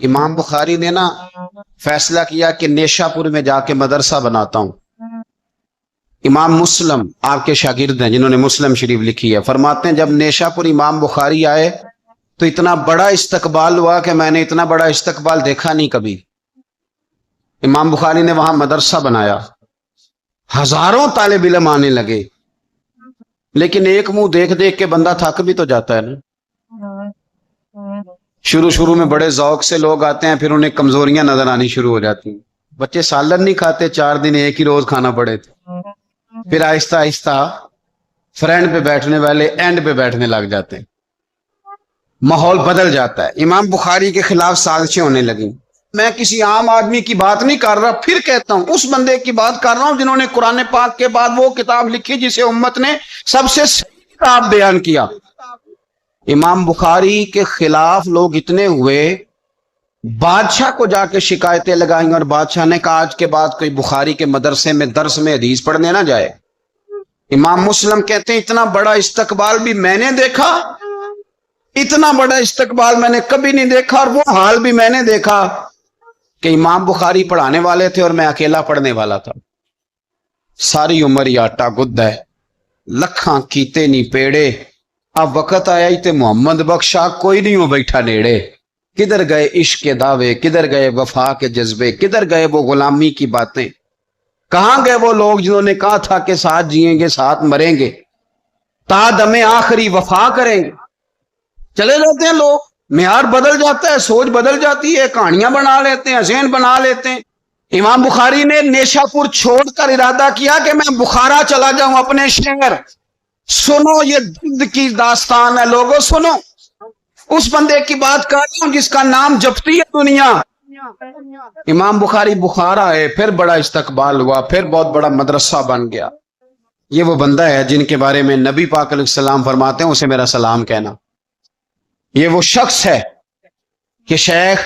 امام بخاری نے نا فیصلہ کیا کہ نیشاپور میں جا کے مدرسہ بناتا ہوں۔ امام مسلم آپ کے شاگرد ہیں جنہوں نے مسلم شریف لکھی ہے، فرماتے ہیں جب نیشاپور امام بخاری آئے تو اتنا بڑا استقبال ہوا کہ میں نے اتنا بڑا استقبال دیکھا نہیں کبھی۔ امام بخاری نے وہاں مدرسہ بنایا، ہزاروں طالب علم آنے لگے، لیکن ایک منہ دیکھ دیکھ کے بندہ تھک بھی تو جاتا ہے نا۔ شروع میں بڑے ذوق سے لوگ آتے ہیں، پھر انہیں کمزوریاں نظر آنی شروع ہو جاتی ہیں۔ بچے سالن نہیں کھاتے، 4 دن ایک ہی روز کھانا پڑے تھے، پھر آہستہ آہستہ فرینڈ پہ بیٹھنے والے اینڈ پہ بیٹھنے لگ جاتے ہیں، ماحول بدل جاتا ہے۔ امام بخاری کے خلاف سازشیں ہونے لگیں۔ میں کسی عام آدمی کی بات نہیں کر رہا، پھر کہتا ہوں اس بندے کی بات کر رہا ہوں جنہوں نے قرآن پاک کے بعد وہ کتاب لکھی جسے امت نے سب سے صحیح کتاب بیان کیا۔ امام بخاری کے خلاف لوگ اتنے ہوئے، بادشاہ کو جا کے شکایتیں لگائیں، اور بادشاہ نے کہا آج کے بعد کوئی بخاری کے مدرسے میں درس میں حدیث پڑھنے نہ جائے۔ امام مسلم کہتے ہیں اتنا بڑا استقبال بھی میں نے دیکھا، اتنا بڑا استقبال میں نے کبھی نہیں دیکھا، اور وہ حال بھی میں نے دیکھا کہ امام بخاری پڑھانے والے تھے اور میں اکیلا پڑھنے والا تھا۔ ساری عمر ہی آٹا گد ہے، لکھاں کیتے نہیں پیڑے، اب وقت آیا ہی تے محمد بخشا کوئی نہیں ہو بیٹھا نیڑے۔ کدھر گئے عشق کے دعوے، کدھر گئے وفا کے جذبے، کدھر گئے وہ غلامی کی باتیں، کہاں گئے وہ لوگ جنہوں نے کہا تھا کہ ساتھ جئیں گے ساتھ مریں گے، تا دم آخری وفا کریں گے۔ چلے جاتے ہیں لوگ، معیار بدل جاتا ہے، سوچ بدل جاتی ہے، کہانیاں بنا لیتے ہیں، ذہن بنا لیتے ہیں۔ امام بخاری نے نیشاپور چھوڑ کر ارادہ کیا کہ میں بخارا چلا جاؤں اپنے شہر۔ سنو یہ درد کی داستان ہے لوگوں، سنو اس بندے کی بات کر رہا ہوں جس کا نام جپتی ہے دنیا۔ امام بخاری بخارا آئے، پھر بڑا استقبال ہوا، پھر بہت بڑا مدرسہ بن گیا۔ یہ وہ بندہ ہے جن کے بارے میں نبی پاک علیہ السلام فرماتے ہیں اسے میرا سلام کہنا۔ یہ وہ شخص ہے کہ شیخ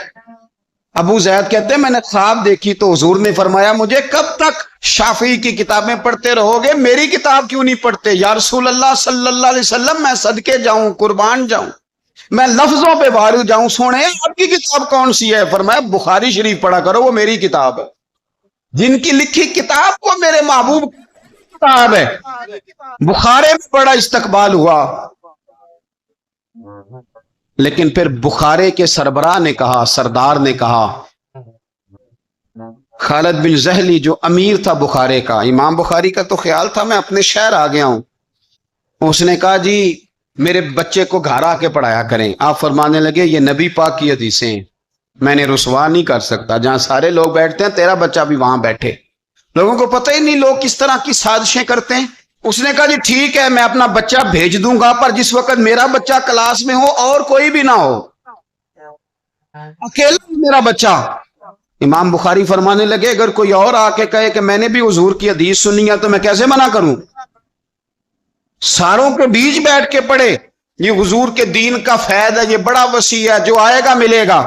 ابو زید کہتے ہیں میں نے خواب دیکھی تو حضور نے فرمایا مجھے کب تک شافعی کی کتابیں پڑھتے رہو گے، میری کتاب کیوں نہیں پڑھتے؟ یا رسول اللہ صلی اللہ علیہ وسلم میں صدقے جاؤں، قربان جاؤں، میں لفظوں پہ بھاری جاؤں، سونے آپ کی کتاب کون سی ہے؟ فرمایا بخاری شریف پڑھا کرو، وہ میری کتاب ہے، جن کی لکھی کتاب وہ میرے محبوب کی کتاب ہے۔ بخارے میں بڑا استقبال ہوا، لیکن پھر بخارے کے سربراہ نے کہا، سردار نے کہا، خالد بن زہلی جو امیر تھا بخارے کا، امام بخاری کا تو خیال تھا میں اپنے شہر آ گیا ہوں، اس نے کہا جی میرے بچے کو گھر آ کے پڑھایا کریں۔ آپ فرمانے لگے یہ نبی پاک کی حدیثیں میں نے رسوا نہیں کر سکتا، جہاں سارے لوگ بیٹھتے ہیں تیرا بچہ بھی وہاں بیٹھے۔ لوگوں کو پتہ ہی نہیں لوگ کس طرح کی سازشیں کرتے ہیں۔ اس نے کہا جی ٹھیک ہے میں اپنا بچہ بھیج دوں گا، پر جس وقت میرا بچہ کلاس میں ہو اور کوئی بھی نہ ہو، اکیلا میرا بچہ۔ امام بخاری فرمانے لگے اگر کوئی اور آ کے کہے کہ میں نے بھی حضور کی حدیث سنی ہے تو میں کیسے منع کروں؟ ساروں کے بیچ بیٹھ کے پڑھے، یہ حضور کے دین کا فیض ہے، یہ بڑا وسیع ہے، جو آئے گا ملے گا۔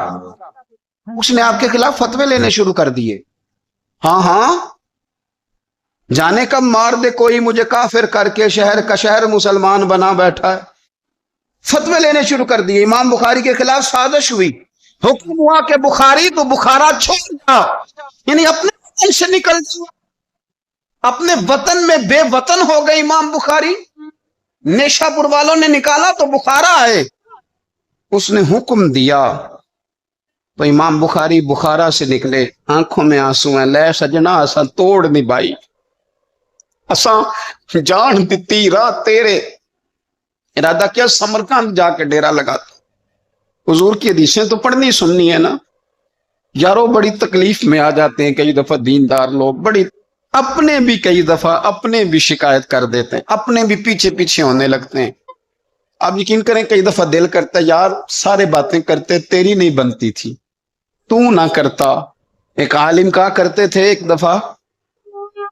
اس نے آپ کے خلاف فتوے لینے شروع کر دیے۔ ہاں جانے کب مار دے کوئی مجھے کافر کر کے، شہر کا شہر مسلمان بنا بیٹھا ہے۔ فتوے لینے شروع کر دیے، امام بخاری کے خلاف سازش ہوئی، حکم ہوا کہ بخاری تو بخارا چھوڑ جا، یعنی اپنے وطن سے نکل جا۔ اپنے وطن میں بے وطن ہو گئے امام بخاری، نیشاپور والوں نے نکالا تو بخارا آئے، اس نے حکم دیا تو امام بخاری بخارا سے نکلے، آنکھوں میں آنسو ہیں، لے سجنا اساں توڑ نہیں بائی، اساں جان دیتی راہ تیرے۔ ارادہ کیا سمرقند جا کے ڈیرا لگاتا، حضور کی حدیثیں تو پڑھنی سننی ہے نا یارو۔ بڑی تکلیف میں آ جاتے ہیں کئی دفعہ دیندار لوگ، بڑی اپنے بھی کئی دفعہ اپنے بھی شکایت کر دیتے ہیں، اپنے بھی پیچھے پیچھے ہونے لگتے ہیں۔ آپ یقین کریں کئی دفعہ دل کرتا ہے یار سارے باتیں کرتے تیری نہیں بنتی تھی، تو نہ کرتا۔ ایک عالم کہا کرتے تھے ایک دفعہ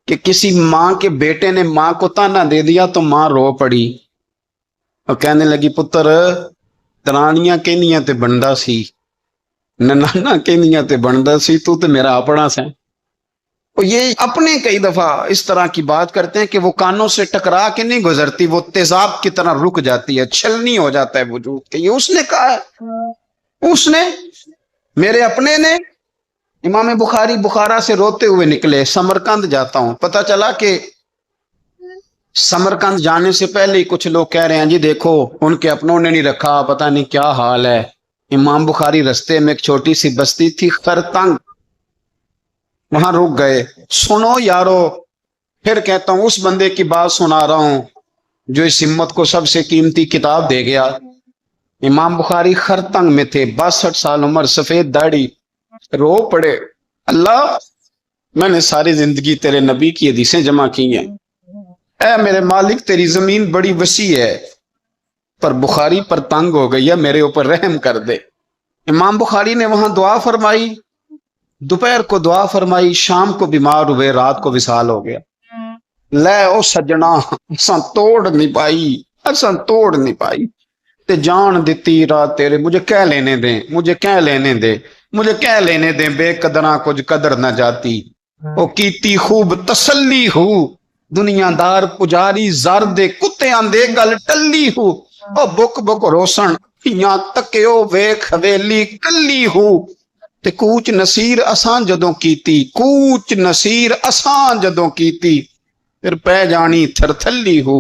کہ کسی ماں کے بیٹے نے ماں کو تانا دے دیا تو ماں رو پڑی اور کہنے لگی پتر درانیاں کہنیاں تے بندا سی، ننانا کہنیاں تے بندا سی، تو تے میرا اپنا سے۔ اور یہ اپنے کئی دفعہ اس طرح کی بات کرتے ہیں کہ وہ کانوں سے ٹکرا کے نہیں گزرتی، وہ تیزاب کی طرح رک جاتی ہے، چھلنی ہو جاتا ہے وجود کے۔ یہ اس نے کہا ہے، اس نے میرے اپنے نے امام بخاری بخارا سے روتے ہوئے نکلے، سمرقند جاتا ہوں، پتہ چلا کہ سمرقند جانے سے پہلے ہی کچھ لوگ کہہ رہے ہیں جی دیکھو ان کے اپنوں نے نہیں رکھا، پتہ نہیں کیا حال ہے۔ امام بخاری رستے میں ایک چھوٹی سی بستی تھی خرتنگ، وہاں رک گئے۔ سنو یارو، پھر کہتا ہوں اس بندے کی بات سنا رہا ہوں جو اس ہمت کو سب سے قیمتی کتاب دے گیا۔ امام بخاری خرتنگ میں تھے، 62 سال عمر، سفید داڑھی، رو پڑے، اللہ میں نے ساری زندگی تیرے نبی کی حدیثیں جمع کی ہیں، اے میرے مالک تیری زمین بڑی وسیع ہے پر بخاری پر تنگ ہو گئی ہے، میرے اوپر رحم کر دے۔ امام بخاری نے وہاں دعا فرمائی، دوپہر کو دعا فرمائی، شام کو بیمار ہوئے، رات کو وصال ہو گیا۔ لے او سجنا اساں توڑ نہیں پائی، اساں توڑ نہیں پائی تے جان دیتی رات تیرے، مجھے کہہ لینے دیں، مجھے کہہ لینے دے، مجھے کہہ لینے دیں، بے قدراں کچھ قدر نہ جاتی، او کیتی خوب تسلی ہو، دنیا دار پجاری زر دے کتے آندے گل ٹلی ہو، او بک بک روسن یا تکیو ویکھ حویلی کلی ہو، تے کوچ نصیر اساں جدوں کیتی، کوچ نصیر اساں جدوں کیتی، پھر پہ جانی تھر تھلی ہو،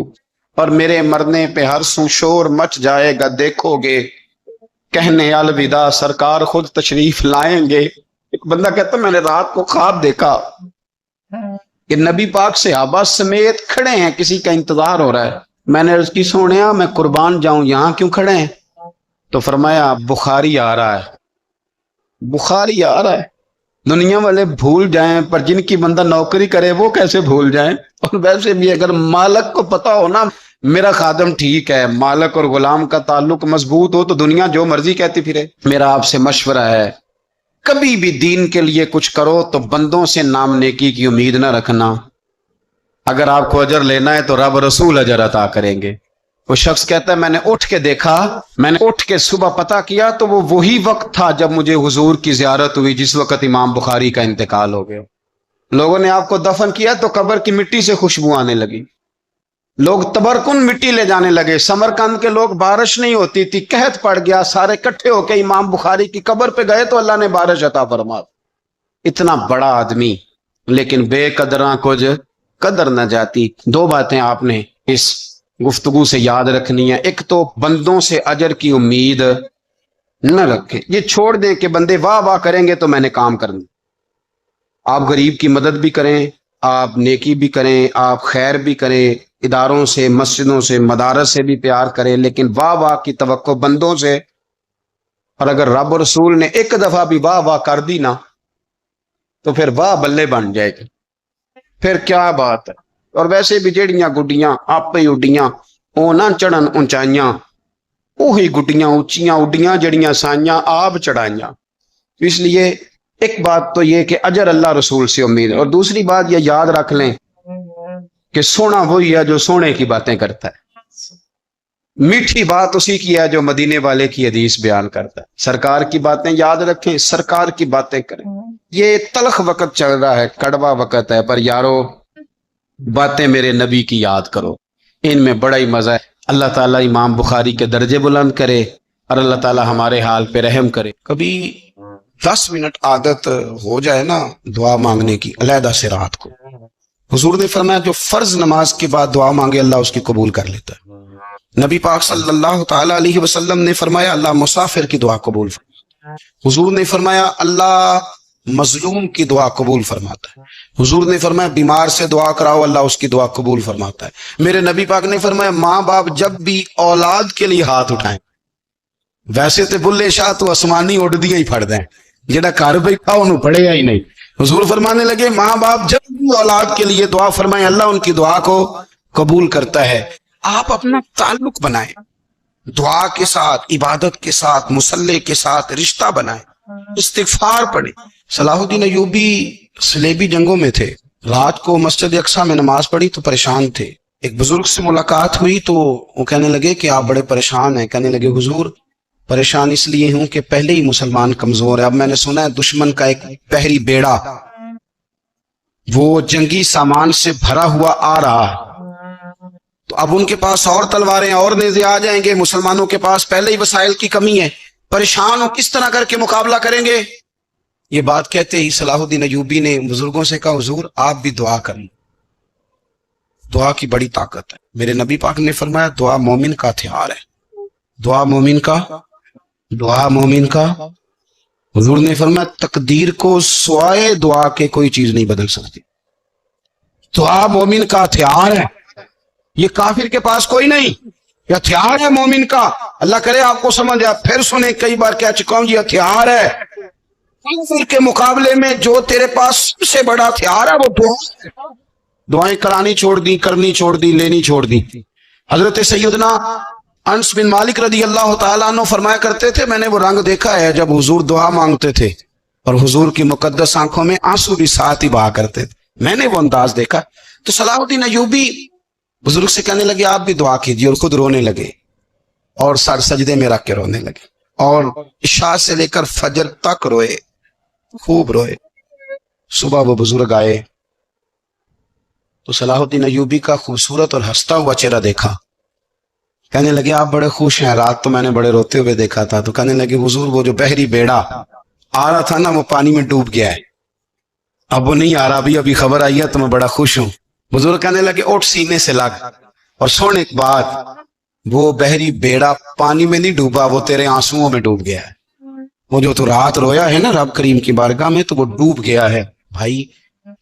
اور میرے مرنے پہ ہر سو شور مچ جائے گا، دیکھو گے کہنے الوداع سرکار خود تشریف لائیں گے۔ ایک بندہ کہتا میں نے رات کو خواب دیکھا کہ نبی پاک صحابہ سمیت کھڑے ہیں، کسی کا انتظار ہو رہا ہے۔ میں نے عرض کی سونیا میں قربان جاؤں، یہاں کیوں کھڑے ہیں؟ تو فرمایا بخاری آ رہا ہے، بخاری آ رہا ہے۔ دنیا والے بھول جائیں پر جن کی بندہ نوکری کرے وہ کیسے بھول جائیں؟ اور ویسے بھی اگر مالک کو پتا ہو نا میرا خادم ٹھیک ہے، مالک اور غلام کا تعلق مضبوط ہو، تو دنیا جو مرضی کہتی پھرے۔ میرا آپ سے مشورہ ہے کبھی بھی دین کے لیے کچھ کرو تو بندوں سے نام نیکی کی امید نہ رکھنا، اگر آپ کو اجر لینا ہے تو رب رسول اجر عطا کریں گے۔ وہ شخص کہتا ہے میں نے اٹھ کے دیکھا، میں نے اٹھ کے صبح پتہ کیا تو وہ وہی وقت تھا جب مجھے حضور کی زیارت ہوئی، جس وقت امام بخاری کا انتقال ہو گیا۔ لوگوں نے آپ کو دفن کیا تو قبر کی مٹی سے خوشبو آنے لگی، لوگ تبرکن مٹی لے جانے لگے۔ سمرقند کے لوگ بارش نہیں ہوتی تھی، قحط پڑ گیا، سارے کٹھے ہو کے امام بخاری کی قبر پہ گئے تو اللہ نے بارش عطا فرما۔ اتنا بڑا آدمی لیکن بے قدراں کچھ قدر نہ جاتی۔ دو باتیں آپ نے اس گفتگو سے یاد رکھنی ہے، ایک تو بندوں سے اجر کی امید نہ رکھیں، یہ چھوڑ دیں کہ بندے واہ واہ کریں گے تو میں نے کام کرنا۔ آپ غریب کی مدد بھی کریں، آپ نیکی بھی کریں، آپ خیر بھی کریں، اداروں سے، مسجدوں سے، مدارس سے بھی پیار کریں، لیکن واہ واہ کی توقع بندوں سے، اور اگر رب رسول نے ایک دفعہ بھی واہ واہ کر دی نا تو پھر واہ بلے بن جائے گی، پھر کیا بات ہے۔ اور ویسے بھی جیڑیاں گڈیاں آپ ہی اڈیاں او نہ چڑھن اونچائیاں، وہی گڈیاں اونچیاں اڈیاں جڑیاں سائیاں آپ چڑھائیاں۔ اس لیے ایک بات تو یہ کہ اجر اللہ رسول سے امید ہے، اور دوسری بات یہ یاد رکھ لیں کہ سونا وہی ہے جو سونے کی باتیں کرتا ہے، میٹھی بات اسی کی ہے جو مدینے والے کی حدیث بیان کرتا ہے۔ سرکار کی باتیں یاد رکھیں، سرکار کی باتیں کریں۔ یہ تلخ وقت چل رہا ہے، کڑوا وقت ہے، پر یارو باتیں میرے نبی کی یاد کرو، ان میں بڑا ہی مزہ ہے۔ اللہ تعالیٰ امام بخاری کے درجے بلند کرے اور اللہ تعالیٰ ہمارے حال پہ رحم کرے۔ کبھی 10 منٹ عادت ہو جائے نا دعا مانگنے کی علیحدہ سے رات کو، حضور نے فرمایا جو فرض نماز کے بعد دعا مانگے اللہ اس کی قبول کر لیتا ہے۔ نبی پاک صلی اللہ تعالی علیہ وسلم نے فرمایا اللہ مسافر کی دعا قبول فرماتا ہے۔ حضور نے فرمایا اللہ مظلوم کی دعا قبول فرماتا ہے۔ حضور نے فرمایا بیمار سے دعا کراؤ اللہ اس کی دعا قبول فرماتا ہے۔ میرے نبی پاک نے فرمایا ماں باپ جب بھی اولاد کے لیے ہاتھ اٹھائیں، ویسے تے بلے شاہ تو آسمانی اڑدیاں ہی پھڑ دیں، جڑا گھر بیٹھا انہوں پڑے گا ہی نہیں۔ حضور فرمانے لگے ماں باپ جب بھی اولاد کے لیے دعا فرمائیں اللہ ان کی دعا کو قبول کرتا ہے۔ آپ اپنا تعلق بنائیں، دعا کے ساتھ، عبادت کے ساتھ، مصلی کے ساتھ رشتہ بنائیں، استغفار پڑھیں۔ صلاح الدین ایوبی صلیبی جنگوں میں تھے، رات کو مسجد اقصی میں نماز پڑھی تو پریشان تھے۔ ایک بزرگ سے ملاقات ہوئی تو وہ کہنے لگے کہ آپ بڑے پریشان ہیں۔ کہنے لگے حضور پریشان اس لیے ہوں کہ پہلے ہی مسلمان کمزور ہے، اب میں نے سنا ہے دشمن کا ایک بحری بیڑا وہ جنگی سامان سے بھرا ہوا آ رہا ہے، تو اب ان کے پاس اور تلواریں اور نیزے آ جائیں گے، مسلمانوں کے پاس پہلے ہی وسائل کی کمی ہے، پریشان ہو کس طرح کر کے مقابلہ کریں گے؟ یہ بات کہتے ہی صلاح الدین ایوبی نے بزرگوں سے کہا حضور آپ بھی دعا کریں، دعا کی بڑی طاقت ہے۔ میرے نبی پاک نے فرمایا دعا مومن کا ہتھیار ہے، دعا مومن کا حضور نے فرمایا تقدیر کو سوائے دعا کے کوئی چیز نہیں بدل سکتی۔ دعا مومن کا ہتھیار ہے، یہ کافر کے پاس کوئی نہیں، یہ ہتھیار ہے مومن کا۔ اللہ کرے آپ کو سمجھ آئے، پھر سنیں کئی بار کہہ چکا ہوں، یہ ہتھیار ہے کافر کے مقابلے میں۔ جو تیرے پاس سب سے بڑا ہتھیار ہے وہ دعا ہے۔ دعائیں کرانی چھوڑ دی، کرنی چھوڑ دی، لینی چھوڑ دی۔ حضرت سیدنا انس بن مالک رضی اللہ تعالیٰ عنہ فرمایا کرتے تھے میں نے وہ رنگ دیکھا ہے جب حضور دعا مانگتے تھے اور حضور کی مقدس آنکھوں میں آنسو بھی ساتھ ہی بہا کرتے تھے، میں نے وہ انداز دیکھا۔ تو صلاح الدین ایوبی بزرگ سے کہنے لگے آپ بھی دعا کیجیے، اور خود رونے لگے اور سر سجدے میں رکھ کے رونے لگے، اور عشاء سے لے کر فجر تک روئے، خوب روئے۔ صبح وہ بزرگ آئے تو صلاح الدین ایوبی کا خوبصورت اور ہنستا ہوا چہرہ دیکھا، کہنے لگے آپ بڑے خوش ہیں، رات تو میں نے بڑے روتے ہوئے دیکھا تھا۔ تو کہنے لگے حضور وہ جو بحری بیڑا آ رہا تھا نا وہ پانی میں ڈوب گیا ہے، اب وہ نہیں آ رہا، ابھی خبر آئی ہے تو میں بڑا خوش ہوں۔ بزرگ کہنے لگے اٹھ سینے سے لگ، اور سن ایک بات، وہ بحری بیڑا پانی میں نہیں ڈوبا، وہ تیرے آنسوؤں میں ڈوب گیا ہے۔ وہ جو تو رات رویا ہے نا رب کریم کی بارگاہ میں، تو وہ ڈوب گیا ہے۔ بھائی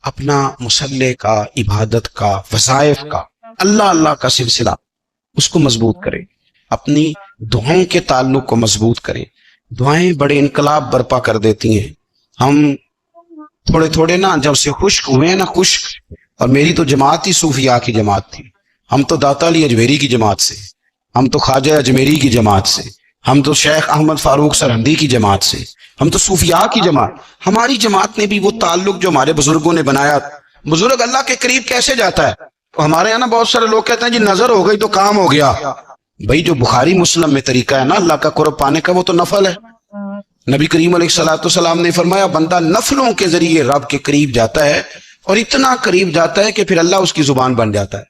اپنا مصلے کا، عبادت کا، وظائف کا، اللہ اللہ کا سلسلہ اس کو مضبوط کرے، اپنی دعاؤں کے تعلق کو مضبوط کرے۔ دعائیں بڑے انقلاب برپا کر دیتی ہیں۔ ہم تھوڑے تھوڑے نا جب سے خشک ہوئے ہیں نا، خشک، اور میری تو جماعت ہی صوفیاء کی جماعت تھی، ہم تو داتا علی اجمیری کی جماعت سے، ہم تو خواجہ اجمیری کی جماعت سے، ہم تو شیخ احمد فاروق سرہندی کی جماعت سے، ہم تو صوفیاء کی جماعت۔ ہماری جماعت نے بھی وہ تعلق جو ہمارے بزرگوں نے بنایا۔ بزرگ اللہ کے قریب کیسے جاتا ہے؟ ہمارے یہاں نا بہت سارے لوگ کہتے ہیں جی نظر ہو گئی تو کام ہو گیا۔ بھائی جو بخاری مسلم میں طریقہ ہے نا اللہ کا قرب پانے کا، وہ تو نفل ہے۔ نبی کریم علیہ الصلوۃ والسلام نے فرمایا بندہ نفلوں کے ذریعے رب کے قریب جاتا ہے، اور اتنا قریب جاتا ہے کہ پھر اللہ اس کی زبان بن جاتا ہے،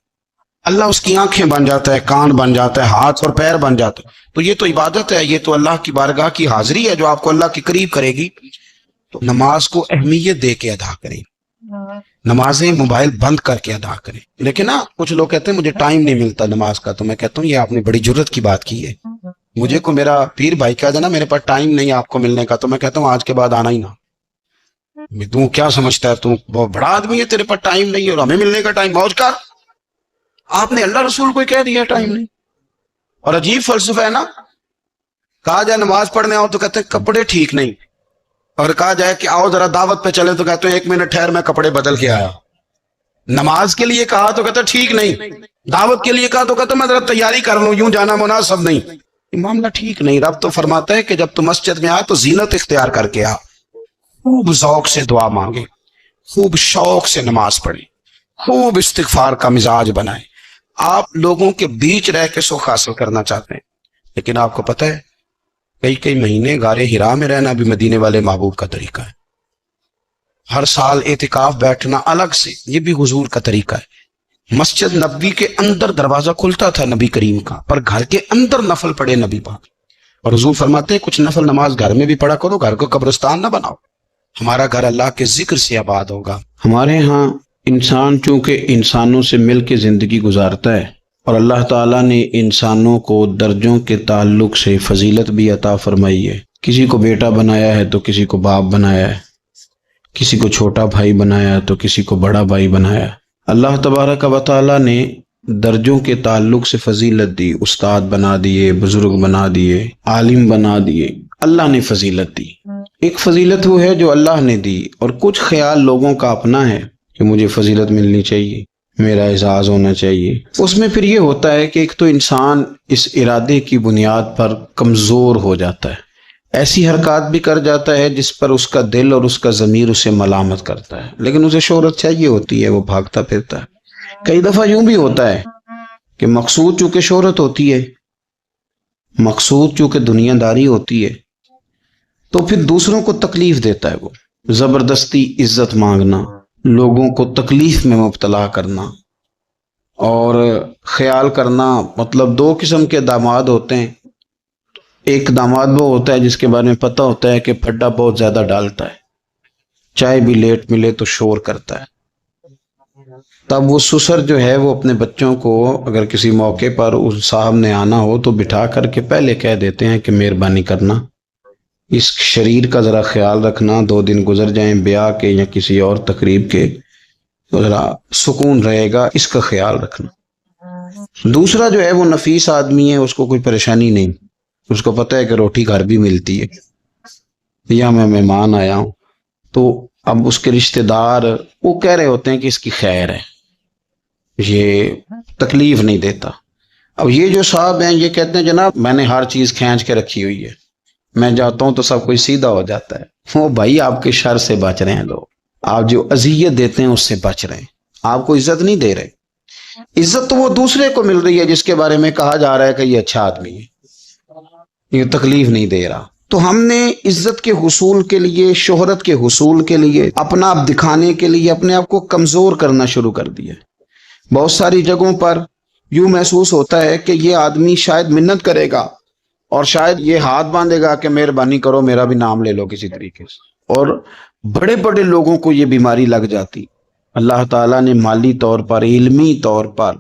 اللہ اس کی آنکھیں بن جاتا ہے، کان بن جاتا ہے، ہاتھ اور پیر بن جاتا ہے۔ تو یہ تو عبادت ہے، یہ تو اللہ کی بارگاہ کی حاضری ہے جو آپ کو اللہ کے قریب کرے گی۔ تو نماز کو اہمیت دے کے ادا کریں، نمازیں موبائل بند کر کے ادا کریں۔ لیکن نا کچھ لوگ کہتے ہیں مجھے ٹائم نہیں ملتا نماز کا، تو میں کہتا ہوں یہ آپ نے بڑی جرت کی بات کی ہے۔ مجھے کو میرا پیر بھائی کہہ دینا میرے پاس ٹائم نہیں آپ کو ملنے کا، تو میں کہتا ہوں آج کے بعد آنا ہی نہ۔ تو کیا سمجھتا ہے تو بہت بڑا آدمی ہے، تیرے پاس ٹائم نہیں ہے اور ہمیں ملنے کا ٹائم، موج کر۔ آپ نے اللہ رسول کو کہہ دیا ٹائم نہیں۔ اور عجیب فلسفہ ہے نا، کہا جائے نماز پڑھنے آؤ تو کہتے ہیں کپڑے ٹھیک نہیں، اور کہا جائے کہ آؤ ذرا دعوت پہ چلے تو کہتے ہیں ایک منٹ ٹھہر میں کپڑے بدل کے آیا۔ نماز کے لیے کہا تو کہتا ٹھیک نہیں، دعوت کے لیے کہا تو کہتا میں ذرا تیاری کر لوں، یوں جانا مناسب نہیں۔ معاملہ ٹھیک نہیں۔ رب تو فرماتا ہے کہ جب تو مسجد میں آ تو زینت اختیار کر کے آ، خوب ذوق سے دعا مانگے، خوب شوق سے نماز پڑھے، خوب استغفار کا مزاج بنائے۔ آپ لوگوں کے بیچ رہ کے سکھ حاصل کرنا چاہتے ہیں، لیکن آپ کو پتہ ہے کئی مہینے غار حرا میں رہنا بھی مدینے والے محبوب کا طریقہ ہے۔ ہر سال اعتکاف بیٹھنا الگ سے، یہ بھی حضور کا طریقہ ہے۔ مسجد نبوی کے اندر دروازہ کھلتا تھا نبی کریم کا، پر گھر کے اندر نفل پڑھے نبی پاک، اور حضور فرماتے ہیں کچھ نفل نماز گھر میں بھی پڑھا کرو، گھر کو قبرستان نہ بناؤ۔ ہمارا گھر اللہ کے ذکر سے آباد ہوگا۔ ہمارے ہاں انسان چونکہ انسانوں سے مل کے زندگی گزارتا ہے، اور اللہ تعالیٰ نے انسانوں کو درجوں کے تعلق سے فضیلت بھی عطا فرمائی ہے۔ کسی کو بیٹا بنایا ہے تو کسی کو باپ بنایا ہے، کسی کو چھوٹا بھائی بنایا تو کسی کو بڑا بھائی بنایا۔ اللہ تبارک و تعالیٰ نے درجوں کے تعلق سے فضیلت دی، استاد بنا دیے، بزرگ بنا دیے، عالم بنا دیے، اللہ نے فضیلت دی۔ ایک فضیلت وہ ہے جو اللہ نے دی، اور کچھ خیال لوگوں کا اپنا ہے کہ مجھے فضیلت ملنی چاہیے، میرا اعزاز ہونا چاہیے۔ اس میں پھر یہ ہوتا ہے کہ ایک تو انسان اس ارادے کی بنیاد پر کمزور ہو جاتا ہے، ایسی حرکات بھی کر جاتا ہے جس پر اس کا دل اور اس کا ضمیر اسے ملامت کرتا ہے، لیکن اسے شہرت چاہیے ہوتی ہے، وہ بھاگتا پھرتا ہے۔ کئی دفعہ یوں بھی ہوتا ہے کہ مقصود چونکہ شہرت ہوتی ہے، مقصود چونکہ دنیا داری ہوتی ہے، تو پھر دوسروں کو تکلیف دیتا ہے، وہ زبردستی عزت مانگنا، لوگوں کو تکلیف میں مبتلا کرنا، اور خیال کرنا۔ مطلب دو قسم کے داماد ہوتے ہیں، ایک داماد وہ ہوتا ہے جس کے بارے میں پتہ ہوتا ہے کہ پھڈا بہت زیادہ ڈالتا ہے، چائے بھی لیٹ ملے تو شور کرتا ہے، تب وہ سسر جو ہے وہ اپنے بچوں کو اگر کسی موقع پر اس صاحب نے آنا ہو تو بٹھا کر کے پہلے کہہ دیتے ہیں کہ مہربانی کرنا اس شریر کا ذرا خیال رکھنا، 2 دن گزر جائیں بیاہ کے یا کسی اور تقریب کے تو ذرا سکون رہے گا، اس کا خیال رکھنا۔ دوسرا جو ہے وہ نفیس آدمی ہے، اس کو کوئی پریشانی نہیں، اس کو پتہ ہے کہ روٹی گھر بھی ملتی ہے، یا میں مہمان آیا ہوں تو اب اس کے رشتہ دار وہ کہہ رہے ہوتے ہیں کہ اس کی خیر ہے، یہ تکلیف نہیں دیتا۔ اب یہ جو صاحب ہیں یہ کہتے ہیں جناب میں نے ہر چیز کھینچ کے رکھی ہوئی ہے، میں جاتا ہوں تو سب کچھ سیدھا ہو جاتا ہے۔ وہ بھائی آپ کے شر سے بچ رہے ہیں لوگ، آپ جو اذیت دیتے ہیں اس سے بچ رہے ہیں، آپ کو عزت نہیں دے رہے۔ عزت تو وہ دوسرے کو مل رہی ہے جس کے بارے میں کہا جا رہا ہے کہ یہ اچھا آدمی ہے، یہ تکلیف نہیں دے رہا۔ تو ہم نے عزت کے حصول کے لیے، شہرت کے حصول کے لیے، اپنا آپ دکھانے کے لیے اپنے آپ کو کمزور کرنا شروع کر دیا۔ بہت ساری جگہوں پر یوں محسوس ہوتا ہے کہ یہ آدمی شاید منت کرے گا اور شاید یہ ہاتھ باندھے گا کہ مہربانی کرو میرا بھی نام لے لو کسی طریقے سے، اور بڑے بڑے لوگوں کو یہ بیماری لگ جاتی۔ اللہ تعالیٰ نے مالی طور پر، علمی طور پر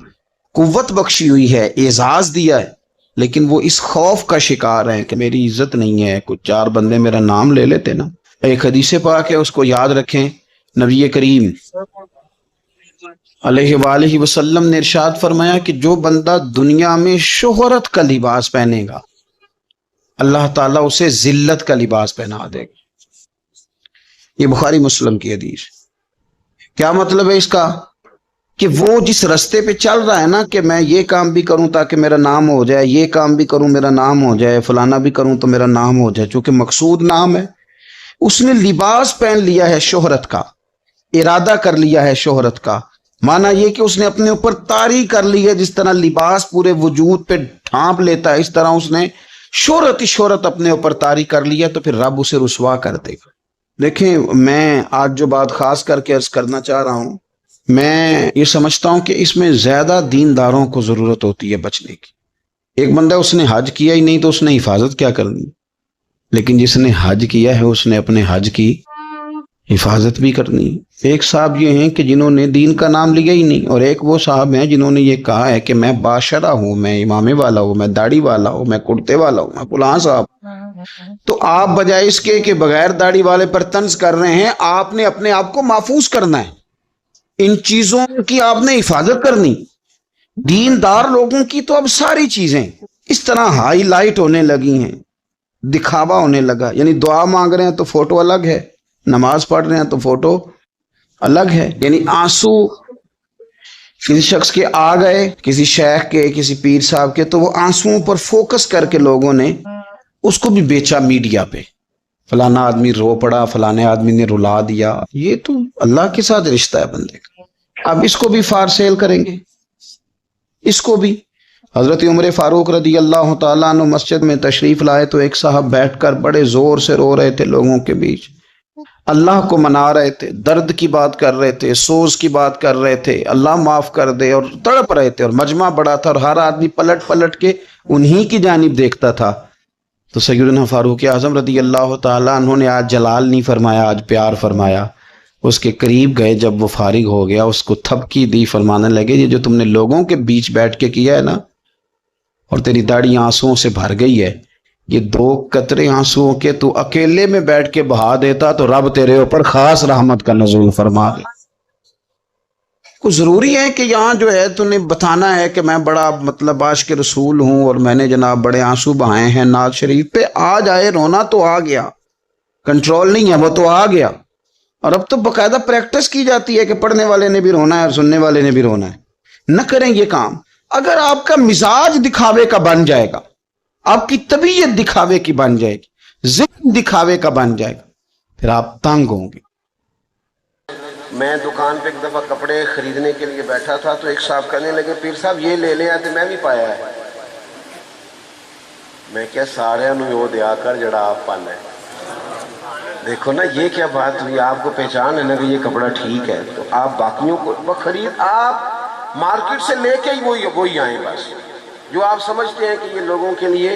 قوت بخشی ہوئی ہے، اعزاز دیا ہے، لیکن وہ اس خوف کا شکار ہیں کہ میری عزت نہیں ہے، کچھ 4 بندے میرا نام لے لیتے نا۔ ایک حدیث پاک ہے، اس کو یاد رکھیں، نبی کریم علیہ وآلہ وسلم نے ارشاد فرمایا کہ جو بندہ دنیا میں شہرت کا لباس پہنے گا اللہ تعالیٰ اسے ذلت کا لباس پہنا دے گا۔ یہ بخاری مسلم کی حدیث۔ کیا مطلب ہے اس کا؟ کہ وہ جس رستے پہ چل رہا ہے نا کہ میں یہ کام بھی کروں تاکہ میرا نام ہو جائے، یہ کام بھی کروں میرا نام ہو جائے، فلانا بھی کروں تو میرا نام ہو جائے، چونکہ مقصود نام ہے، اس نے لباس پہن لیا ہے شہرت کا، ارادہ کر لیا ہے شہرت کا۔ مانا یہ کہ اس نے اپنے اوپر طاری کر لی ہے، جس طرح لباس پورے وجود پہ ڈھانپ لیتا ہے اس طرح اس نے شہرت ہی شہرت اپنے اوپر طاری کر لیا، تو پھر رب اسے رسوا کر دے گا۔ دیکھیں میں آج جو بات خاص کر کے عرض کرنا چاہ رہا ہوں، میں یہ سمجھتا ہوں کہ اس میں زیادہ دینداروں کو ضرورت ہوتی ہے بچنے کی۔ ایک بندہ اس نے حج کیا ہی نہیں تو اس نے حفاظت کیا کرنی، لیکن جس نے حج کیا ہے اس نے اپنے حج کی حفاظت بھی کرنی۔ ایک صاحب یہ ہیں کہ جنہوں نے دین کا نام لیا ہی نہیں، اور ایک وہ صاحب ہیں جنہوں نے یہ کہا ہے کہ میں باشرہ ہوں، میں امامے والا ہوں، میں داڑھی والا ہوں، میں کرتے والا ہوں، میں فلاں صاحب۔ تو آپ بجائے اس کے کہ بغیر داڑھی والے پر طنز کر رہے ہیں، آپ نے اپنے آپ کو محفوظ کرنا ہے، ان چیزوں کی آپ نے حفاظت کرنی۔ دیندار لوگوں کی تو اب ساری چیزیں اس طرح ہائی لائٹ ہونے لگی ہیں، دکھاوا ہونے لگا، یعنی دعا مانگ رہے ہیں تو فوٹو الگ ہے، نماز پڑھ رہے ہیں تو فوٹو الگ ہے، یعنی آنسو کسی شخص کے آ گئے، کسی شیخ کے، کسی پیر صاحب کے، تو وہ آنسوؤں پر فوکس کر کے لوگوں نے اس کو بھی بیچا میڈیا پہ، فلانا آدمی رو پڑا، فلانے آدمی نے رلا دیا۔ یہ تو اللہ کے ساتھ رشتہ ہے بندے کا، اب اس کو بھی فار سیل کریں گے، اس کو بھی۔ حضرت عمر فاروق رضی اللہ تعالیٰ عنہ مسجد میں تشریف لائے تو ایک صاحب بیٹھ کر بڑے زور سے رو رہے تھے، لوگوں کے بیچ اللہ کو منا رہے تھے، درد کی بات کر رہے تھے، سوز کی بات کر رہے تھے، اللہ معاف کر دے، اور تڑپ رہے تھے، اور مجمع بڑا تھا اور ہر آدمی پلٹ پلٹ کے انہی کی جانب دیکھتا تھا۔ تو سیدنا فاروق اعظم رضی اللہ تعالیٰ عنہ نے آج جلال نہیں فرمایا، آج پیار فرمایا۔ اس کے قریب گئے، جب وہ فارغ ہو گیا اس کو تھپکی دی، فرمانے لگے یہ جو تم نے لوگوں کے بیچ بیٹھ کے کیا ہے نا، اور تیری داڑھی آنسوؤں سے بھر گئی ہے، یہ 2 قطرے آنسوؤں کے تو اکیلے میں بیٹھ کے بہا دیتا تو رب تیرے اوپر خاص رحمت کا نزول فرما دے۔ کوئی ضروری ہے کہ یہاں جو ہے تو نے بتانا ہے کہ میں بڑا مطلب عاشق رسول ہوں اور میں نے جناب بڑے آنسو بہائے ہیں نعت شریف پہ؟ آ جائے، رونا تو آ گیا، کنٹرول نہیں ہے، وہ تو آ گیا۔ اور اب تو باقاعدہ پریکٹس کی جاتی ہے کہ پڑھنے والے نے بھی رونا ہے اور سننے والے نے بھی رونا ہے۔ نہ کریں یہ کام۔ اگر آپ کا مزاج دکھاوے کا بن جائے گا، آپ کی طبیعت دکھاوے کی بن جائے گی، ذہن دکھاوے کا بن جائے گا، پھر آپ تنگ ہوں گے۔ میں دکان پہ ایک دفعہ کپڑے خریدنے کے لیے بیٹھا تھا تو ایک صاحب کہنے لگے پیر صاحب یہ لے لیں تو میں بھی پایا ہے۔ میں کیا سارے نو دیا کر جڑا آپ پانا ہے۔ دیکھو نا یہ کیا بات ہوئی، آپ کو پہچان ہے نا کہ یہ کپڑا ٹھیک ہے، تو آپ باقیوں کو خرید، آپ مارکیٹ سے لے کے ہی وہی آئیں، بس جو آپ سمجھتے ہیں کہ یہ لوگوں کے لیے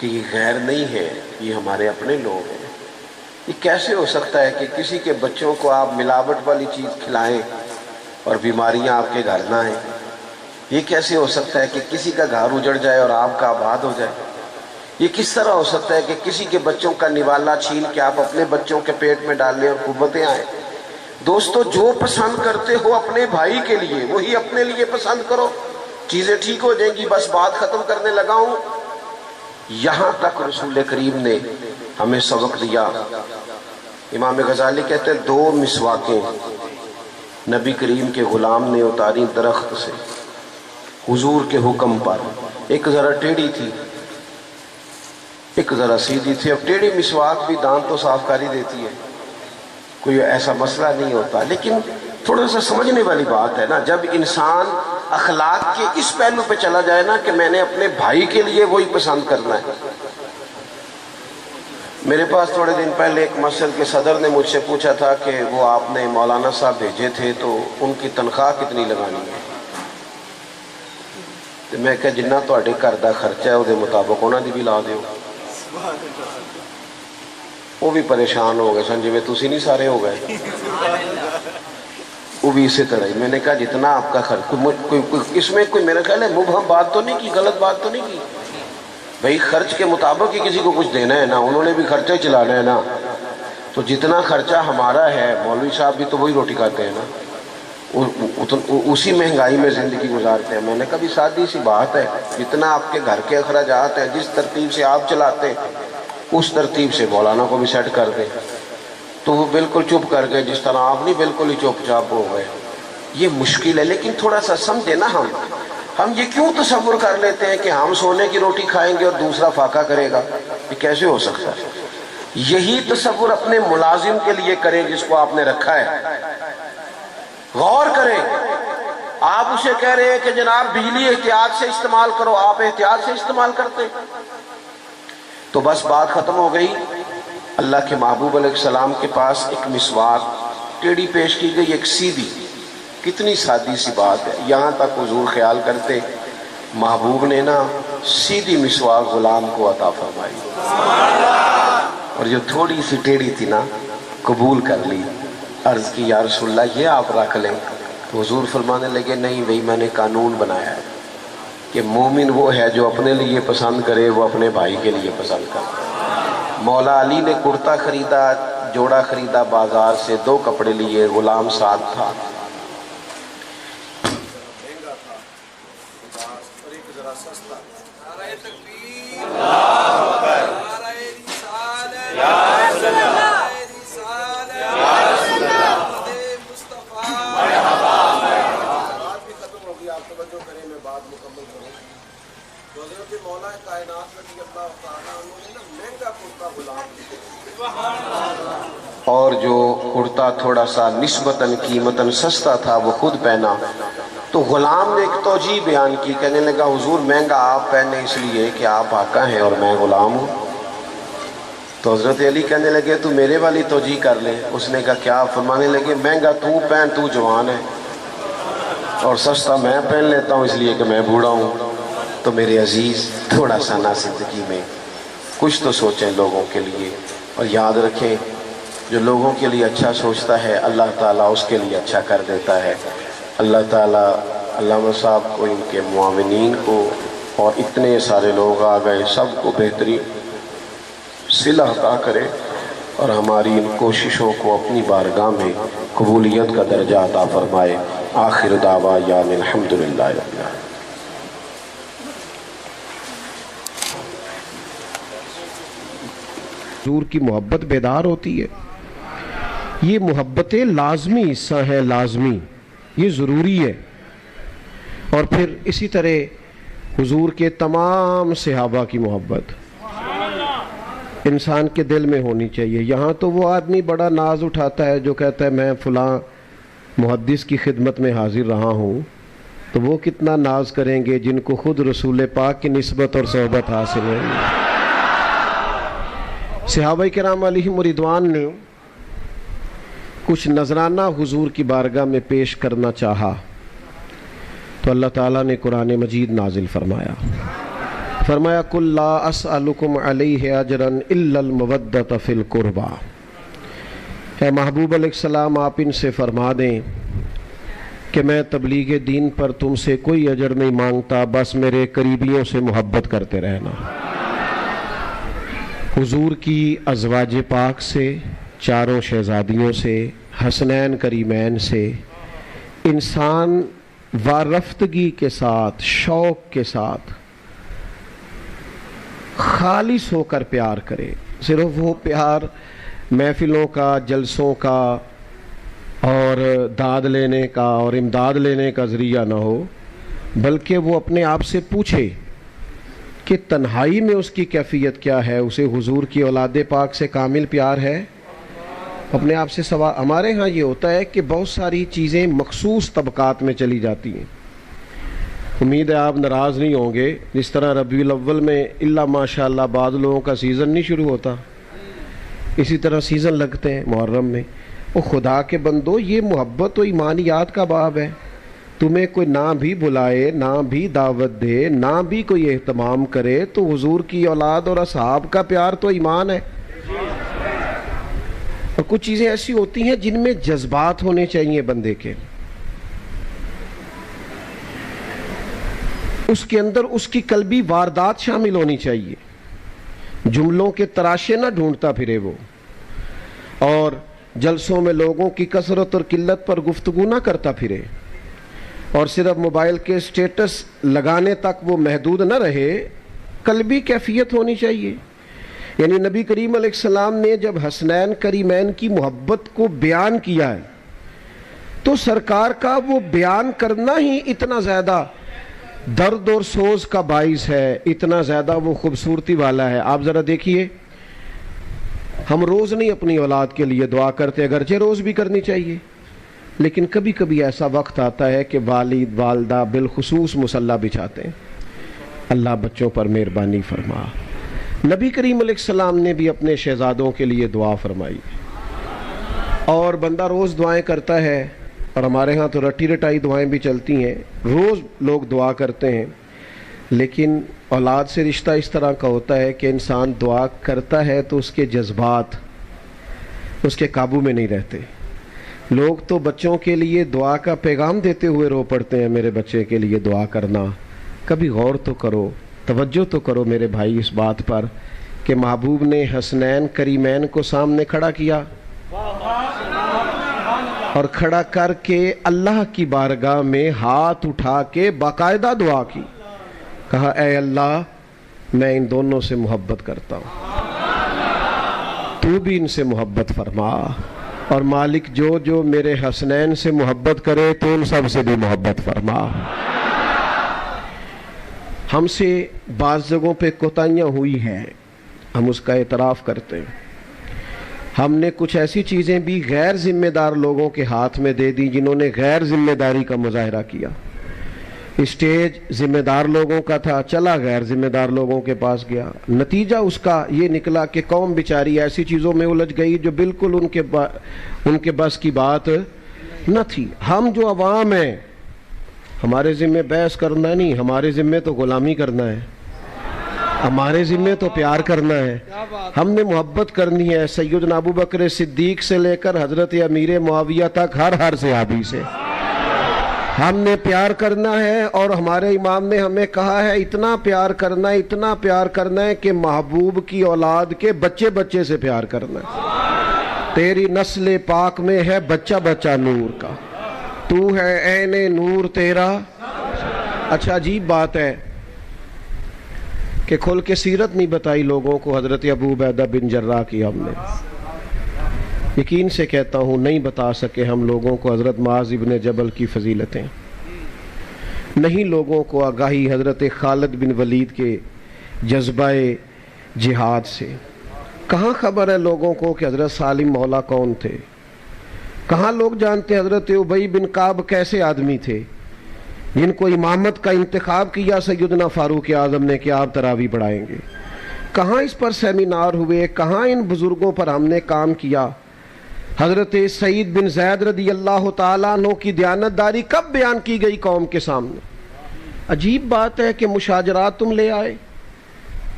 کہ یہ غیر نہیں ہے، یہ ہمارے اپنے لوگ ہیں؟ یہ کیسے ہو سکتا ہے کہ کسی کے بچوں کو آپ ملاوٹ والی چیز کھلائیں اور بیماریاں آپ کے گھر نہ آئیں؟ یہ کیسے ہو سکتا ہے کہ کسی کا گھر اجڑ جائے اور آپ کا آباد ہو جائے؟ یہ کس طرح ہو سکتا ہے کہ کسی کے بچوں کا نوالا چھین کے آپ اپنے بچوں کے پیٹ میں ڈال لیں اور قوتیں آئیں؟ دوستو، جو پسند کرتے ہو اپنے بھائی کے لیے وہی اپنے لیے پسند کرو، چیزیں ٹھیک ہو جائیں گی۔ بس بات ختم کرنے لگا ہوں۔ یہاں تک رسول کریم نے ہمیں سبق دیا۔ امام غزالی کہتے ہیں 2 مسواکیں نبی کریم کے غلام نے اتاری درخت سے حضور کے حکم پر، ایک ذرا ٹیڑھی تھی ایک ذرا سیدھی تھی۔ اب ٹیڑھی مسواک بھی دانت تو صاف کر ہی دیتی ہے، کوئی ایسا مسئلہ نہیں ہوتا، لیکن تھوڑا سا سمجھنے والی بات ہے نا، جب انسان اخلاق کے اس پہلو پہ چلا جائے نا کہ میں نے اپنے بھائی کے لیے وہی پسند کرنا ہے۔ میرے پاس تھوڑے دن پہلے ایک مسجد کے صدر نے مجھ سے پوچھا تھا کہ وہ آپ نے مولانا صاحب بھیجے تھے تو ان کی تنخواہ کتنی لگانی ہے؟ تو میں کہا جنہ تواڈے گھر دا خرچہ ہے وہ مطابق انہاں دی بھی لا دیو۔ وہ بھی پریشان ہو گئے سن، جی تسی نہیں سارے ہو گئے، وہ بھی اسی طرح ہی۔ میں نے کہا جتنا آپ کا خرچ، اس میں کوئی میرا خیال ہے مبہم بات تو نہیں کی، غلط بات تو نہیں کی بھئی، خرچ کے مطابق ہی کسی کو کچھ دینا ہے نا، انہوں نے بھی خرچہ ہی چلانا ہے نا، تو جتنا خرچہ ہمارا ہے، مولوی صاحب بھی تو وہی روٹی کھاتے ہیں نا، اسی مہنگائی میں زندگی گزارتے ہیں۔ میں نے کہا بھی سادی سی بات ہے، جتنا آپ کے گھر کے اخراجات ہیں، جس ترتیب سے آپ چلاتے ہیں اس ترتیب سے مولانا کو بھی سیٹ کر دیں۔ تو وہ بالکل چپ کر گئے، جس طرح آپ نہیں بالکل ہی چپ چاپ ہو گئے۔ یہ مشکل ہے، لیکن تھوڑا سا سمجھے نا، ہم یہ کیوں تصور کر لیتے ہیں کہ ہم سونے کی روٹی کھائیں گے اور دوسرا فاقہ کرے گا؟ یہ کیسے ہو سکتا ہے؟ یہی تصور اپنے ملازم کے لیے کریں جس کو آپ نے رکھا ہے، غور کریں۔ آپ اسے کہہ رہے ہیں کہ جناب بجلی احتیاط سے استعمال کرو، آپ احتیاط سے استعمال کرتے، تو بس بات ختم ہو گئی۔ اللہ کے محبوب علیہ السلام کے پاس ایک مسواک ٹیڑھی پیش کی گئی، ایک سیدھی، کتنی سادی سی بات ہے۔ یہاں تک حضور خیال کرتے محبوب نے نا سیدھی مسواک غلام کو عطا فرمائی، اور جو تھوڑی سی ٹیڑھی تھی نا قبول کر لی۔ عرض کی یا رسول اللہ یہ آپ رکھ لیں، تو حضور فرمانے لگے نہیں بھئی، میں نے قانون بنایا ہے کہ مومن وہ ہے جو اپنے لیے پسند کرے وہ اپنے بھائی کے لیے پسند کرے۔ مولا علی نے کرتا خریدا، جوڑا خریدا بازار سے، 2 کپڑے لیے، غلام ساتھ تھا، اور جو کرتا تھوڑا سا نسبتاً قیمتاً سستا تھا وہ خود پہنا۔ تو غلام نے ایک توجیہ بیان کی، کہنے لگا حضور مہنگا آپ پہنے اس لیے کہ آپ آقا ہیں اور میں غلام ہوں۔ تو حضرت علی کہنے لگے تو میرے والی توجیہ کر لے۔ اس نے کہا کیا؟ فرمانے لگے مہنگا تو پہن، تو جوان ہے، اور سستا میں پہن لیتا ہوں اس لیے کہ میں بوڑھا ہوں۔ تو میرے عزیز تھوڑا سا نا زندگی میں کچھ تو سوچیں لوگوں کے لیے، اور یاد رکھیں جو لوگوں کے لیے اچھا سوچتا ہے اللہ تعالیٰ اس کے لیے اچھا کر دیتا ہے۔ اللہ تعالیٰ علامہ صاحب کو، ان کے معاونین کو، اور اتنے سارے لوگ آ گئے، سب کو بہترین صلہ عطا کرے، اور ہماری ان کوششوں کو اپنی بارگاہ میں قبولیت کا درجہ عطا فرمائے۔ آخر دعوانا الحمدللہ رب العالمین۔ حضور کی محبت بیدار ہوتی ہے، یہ محبتیں لازمی حصہ ہیں، لازمی، یہ ضروری ہے۔ اور پھر اسی طرح حضور کے تمام صحابہ کی محبت انسان کے دل میں ہونی چاہیے۔ یہاں تو وہ آدمی بڑا ناز اٹھاتا ہے جو کہتا ہے میں فلاں محدث کی خدمت میں حاضر رہا ہوں، تو وہ کتنا ناز کریں گے جن کو خود رسول پاک کی نسبت اور صحبت حاصل ہے۔ صحابہ کرام علیہم رضوان نے کچھ نذرانہ حضور کی بارگاہ میں پیش کرنا چاہا، تو اللہ تعالیٰ نے قرآن مجید نازل فرمایا، فرمایا قل لا اسألکم علیہ اجرا الا المودۃ فی القربى، اے محبوب علیہ السلام آپ ان سے فرما دیں کہ میں تبلیغ دین پر تم سے کوئی اجر نہیں مانگتا، بس میرے قریبیوں سے محبت کرتے رہنا۔ حضور کی ازواج پاک سے، چاروں شہزادیوں سے، حسنین کریمین سے انسان وارفتگی کے ساتھ، شوق کے ساتھ، خالص ہو کر پیار کرے۔ صرف وہ پیار محفلوں کا، جلسوں کا اور داد لینے کا اور امداد لینے کا ذریعہ نہ ہو، بلکہ وہ اپنے آپ سے پوچھے کہ تنہائی میں اس کی کیفیت کیا ہے، اسے حضور کی اولاد پاک سے کامل پیار ہے۔ اپنے آپ سے سوال۔ ہمارے ہاں یہ ہوتا ہے کہ بہت ساری چیزیں مخصوص طبقات میں چلی جاتی ہیں۔ امید ہے آپ ناراض نہیں ہوں گے، جس طرح ربیع الاول میں الا ماشاء اللہ بعض لوگوں کا سیزن نہیں شروع ہوتا، اسی طرح سیزن لگتے ہیں محرم میں۔ وہ خدا کے بندو، یہ محبت و ایمانیات کا باب ہے۔ تمہیں کوئی نہ بھی بلائے، نہ بھی دعوت دے، نہ بھی کوئی اہتمام کرے، تو حضور کی اولاد اور اصحاب کا پیار تو ایمان ہے۔ اور کچھ چیزیں ایسی ہوتی ہیں جن میں جذبات ہونے چاہیے بندے کے، اس کے اندر اس کی قلبی واردات شامل ہونی چاہیے، جملوں کے تراشے نہ ڈھونڈتا پھرے وہ، اور جلسوں میں لوگوں کی کثرت اور قلت پر گفتگو نہ کرتا پھرے، اور صرف موبائل کے سٹیٹس لگانے تک وہ محدود نہ رہے، قلبی کیفیت ہونی چاہیے۔ یعنی نبی کریم علیہ السلام نے جب حسنین کریمین کی محبت کو بیان کیا ہے تو سرکار کا وہ بیان کرنا ہی اتنا زیادہ درد اور سوز کا باعث ہے، اتنا زیادہ وہ خوبصورتی والا ہے۔ آپ ذرا دیکھیے، ہم روز نہیں اپنی اولاد کے لیے دعا کرتے، اگرچہ روز بھی کرنی چاہیے، لیکن کبھی کبھی ایسا وقت آتا ہے کہ والد والدہ بالخصوص مصلی بچھاتے ہیں، اللہ بچوں پر مہربانی فرما۔ نبی کریم علیہ السلام نے بھی اپنے شہزادوں کے لیے دعا فرمائی، اور بندہ روز دعائیں کرتا ہے، اور ہمارے ہاں تو رٹی رٹائی دعائیں بھی چلتی ہیں، روز لوگ دعا کرتے ہیں، لیکن اولاد سے رشتہ اس طرح کا ہوتا ہے کہ انسان دعا کرتا ہے تو اس کے جذبات اس کے قابو میں نہیں رہتے۔ لوگ تو بچوں کے لیے دعا کا پیغام دیتے ہوئے رو پڑتے ہیں، میرے بچے کے لیے دعا کرنا۔ کبھی غور تو کرو، توجہ تو کرو میرے بھائی اس بات پر کہ محبوب نے حسنین کریمین کو سامنے کھڑا کیا، اور کھڑا کر کے اللہ کی بارگاہ میں ہاتھ اٹھا کے باقاعدہ دعا کی، کہا اے اللہ میں ان دونوں سے محبت کرتا ہوں، تو بھی ان سے محبت فرما، اور مالک جو جو میرے حسنین سے محبت کرے تو ان سب سے بھی محبت فرما۔ ہم سے بعض جگہوں پہ کوتاہیاں ہوئی ہیں، ہم اس کا اعتراف کرتے ہیں۔ ہم نے کچھ ایسی چیزیں بھی غیر ذمہ دار لوگوں کے ہاتھ میں دے دی جنہوں نے غیر ذمہ داری کا مظاہرہ کیا۔ اسٹیج ذمہ دار لوگوں کا تھا، چلا غیر ذمہ دار لوگوں کے پاس گیا، نتیجہ اس کا یہ نکلا کہ قوم بیچاری ایسی چیزوں میں الجھ گئی جو بالکل ان کے بس کی بات نہ تھی۔ ہم جو عوام ہیں، ہمارے ذمہ بحث کرنا نہیں، ہمارے ذمہ تو غلامی کرنا ہے، ہمارے ذمہ تو پیار کرنا ہے۔ ہم نے محبت کرنی ہے سیدنا ابو بکر صدیق سے لے کر حضرت امیر معاویہ تک، ہر صحابی سے ہم نے پیار کرنا ہے، اور ہمارے امام نے ہمیں کہا ہے اتنا پیار کرنا ہے، اتنا پیار کرنا ہے کہ محبوب کی اولاد کے بچے بچے سے پیار کرنا ہے۔ تیری نسل پاک میں ہے بچہ بچہ نور کا، تو ہے عین نور تیرا۔ اچھا عجیب بات ہے کہ کھول کے سیرت نہیں بتائی لوگوں کو حضرت ابو عبیدہ بن جراح کی، ہم نے یقین سے کہتا ہوں نہیں بتا سکے ہم لوگوں کو حضرت معاذ ابن جبل کی فضیلتیں، نہیں لوگوں کو آگاہی حضرت خالد بن ولید کے جذبہ جہاد سے، کہاں خبر ہے لوگوں کو کہ حضرت سالم مولا کون تھے، کہاں لوگ جانتے حضرت ابی بن کعب کیسے آدمی تھے جن کو امامت کا انتخاب کیا سیدنا فاروق اعظم نے کہ آپ تراویح پڑھائیں گے، کہاں اس پر سیمینار ہوئے، کہاں ان بزرگوں پر ہم نے کام کیا۔ حضرت سعید بن زید رضی اللہ تعالیٰ عنہ کی دیانتداری کب بیان کی گئی قوم کے سامنے؟ عجیب بات ہے کہ مشاجرات تم لے آئے،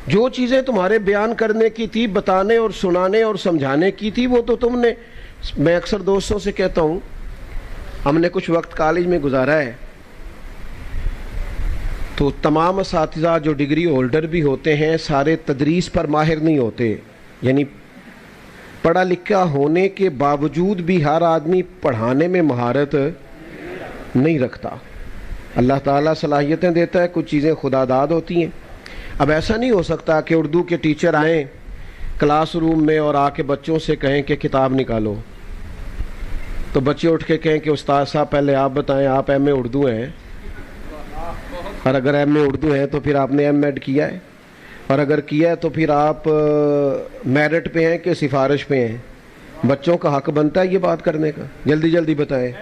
جو چیزیں تمہارے بیان کرنے کی تھی، بتانے اور سنانے اور سمجھانے کی تھی، وہ تو تم نے. میں اکثر دوستوں سے کہتا ہوں، ہم نے کچھ وقت کالج میں گزارا ہے، تو تمام اساتذہ جو ڈگری ہولڈر بھی ہوتے ہیں سارے تدریس پر ماہر نہیں ہوتے، یعنی پڑھا لکھا ہونے کے باوجود بھی ہر آدمی پڑھانے میں مہارت نہیں رکھتا. اللہ تعالیٰ صلاحیتیں دیتا ہے، کچھ چیزیں خدا داد ہوتی ہیں. اب ایسا نہیں ہو سکتا کہ اردو کے ٹیچر آئیں کلاس روم میں اور آ کے بچوں سے کہیں کہ کتاب نکالو، تو بچے اٹھ کے کہیں کہ استاد صاحب پہلے آپ بتائیں آپ ایم اے اردو ہیں، اور اگر ایم اے اردو ہے تو پھر آپ نے ایم ایڈ کیا ہے، اور اگر کیا ہے تو پھر آپ میرٹ پہ ہیں کہ سفارش پہ ہیں. بچوں کا حق بنتا ہے یہ بات کرنے کا، جلدی جلدی بتائیں.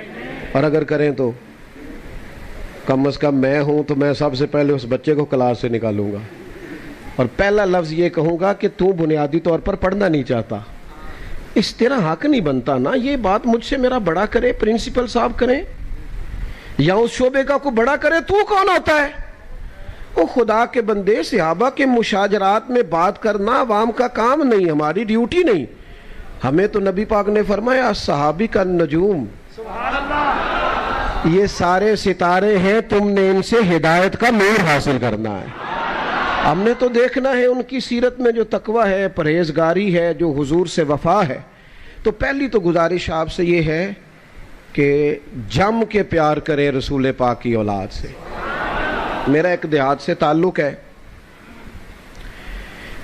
اور اگر کریں تو کم از کم میں ہوں تو میں سب سے پہلے اس بچے کو کلاس سے نکالوں گا اور پہلا لفظ یہ کہوں گا کہ تو بنیادی طور پر پڑھنا نہیں چاہتا. اس تیرا حق نہیں بنتا نا. یہ بات مجھ سے میرا بڑا کرے پرنسپل صاحب کریں یا اس شعبے کا کو بڑا کرے، تو کون ہوتا ہے؟ وہ خدا کے بندے، صحابہ کے مشاجرات میں بات کرنا عوام کا کام نہیں، ہماری ڈیوٹی نہیں. ہمیں تو نبی پاک نے فرمایا صحابی کا نجوم، یہ سارے ستارے ہیں، تم نے ان سے ہدایت کا نور حاصل کرنا ہے. ہم نے تو دیکھنا ہے ان کی سیرت میں جو تقوی ہے، پرہیزگاری ہے، جو حضور سے وفا ہے. تو پہلی تو گزارش آپ سے یہ ہے کہ جم کے پیار کرے رسول پاک کی اولاد سے. میرا ایک دیہات سے تعلق ہے.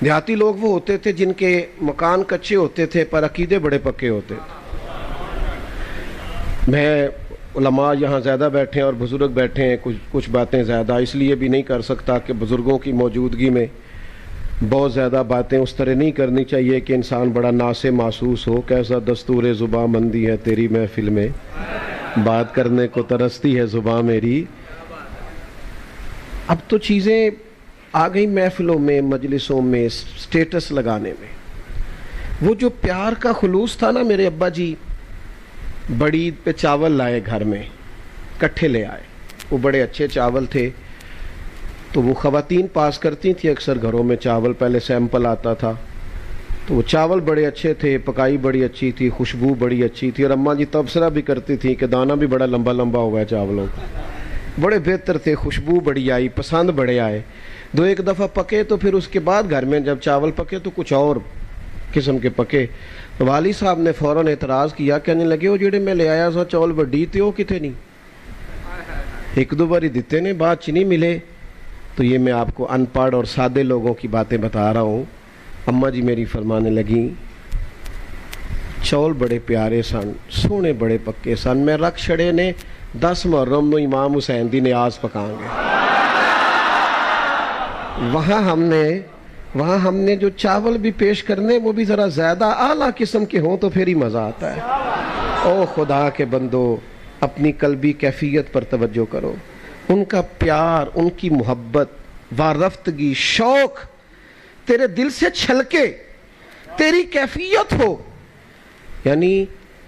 دیہاتی لوگ وہ ہوتے تھے جن کے مکان کچے ہوتے تھے پر عقیدے بڑے پکے ہوتے تھے. میں علماء یہاں زیادہ بیٹھے ہیں اور بزرگ بیٹھے ہیں، کچھ باتیں زیادہ اس لیے بھی نہیں کر سکتا کہ بزرگوں کی موجودگی میں بہت زیادہ باتیں اس طرح نہیں کرنی چاہیے کہ انسان بڑا ناسے محسوس ہو. کیسا دستور زباں مندی ہے تیری محفل میں، بات کرنے کو ترستی ہے زباں میری. اب تو چیزیں آ گئی محفلوں میں، مجلسوں میں، سٹیٹس لگانے میں. وہ جو پیار کا خلوص تھا نا، میرے ابا جی بڑی عید پہ چاول لائے گھر میں، کٹھے لے آئے. وہ بڑے اچھے چاول تھے، تو وہ خواتین پاس کرتی تھیں اکثر گھروں میں چاول، پہلے سیمپل آتا تھا. تو وہ چاول بڑے اچھے تھے، پکائی بڑی اچھی تھی، خوشبو بڑی اچھی تھی، اور اماں جی تبصرہ بھی کرتی تھی کہ دانہ بھی بڑا لمبا لمبا ہوا ہے چاولوں کا. بڑے بہتر تھے، خوشبو بڑی آئی، پسند بڑے آئے. دو ایک دفعہ پکے تو پھر اس کے بعد گھر میں جب چاول پکے تو کچھ اور قسم کے پکے. تو والد صاحب نے فوراً اعتراض کیا، کہنے لگے وہ جڑے میں لے آیا سو چاول وڈی تے وہ کتے نہیں، ایک دو باری دیتے نے بعد چ نہیں ملے. تو یہ میں آپ کو ان پڑھ اور سادے لوگوں کی باتیں بتا رہا ہوں. اماں جی میری فرمانے لگیں چاول بڑے پیارے سن، سونے بڑے پکے سن، میں رکھ چھڑے نے 10 محرم نو امام حسین دی نیاز پکاں گے. وہاں ہم نے جو چاول بھی پیش کرنے وہ بھی ذرا زیادہ اعلیٰ قسم کے ہوں تو پھر ہی مزہ آتا ہے. او خدا کے بندو، اپنی قلبی کیفیت پر توجہ کرو. ان کا پیار، ان کی محبت، وارفتگی، شوق تیرے دل سے چھلکے، تیری کیفیت ہو. یعنی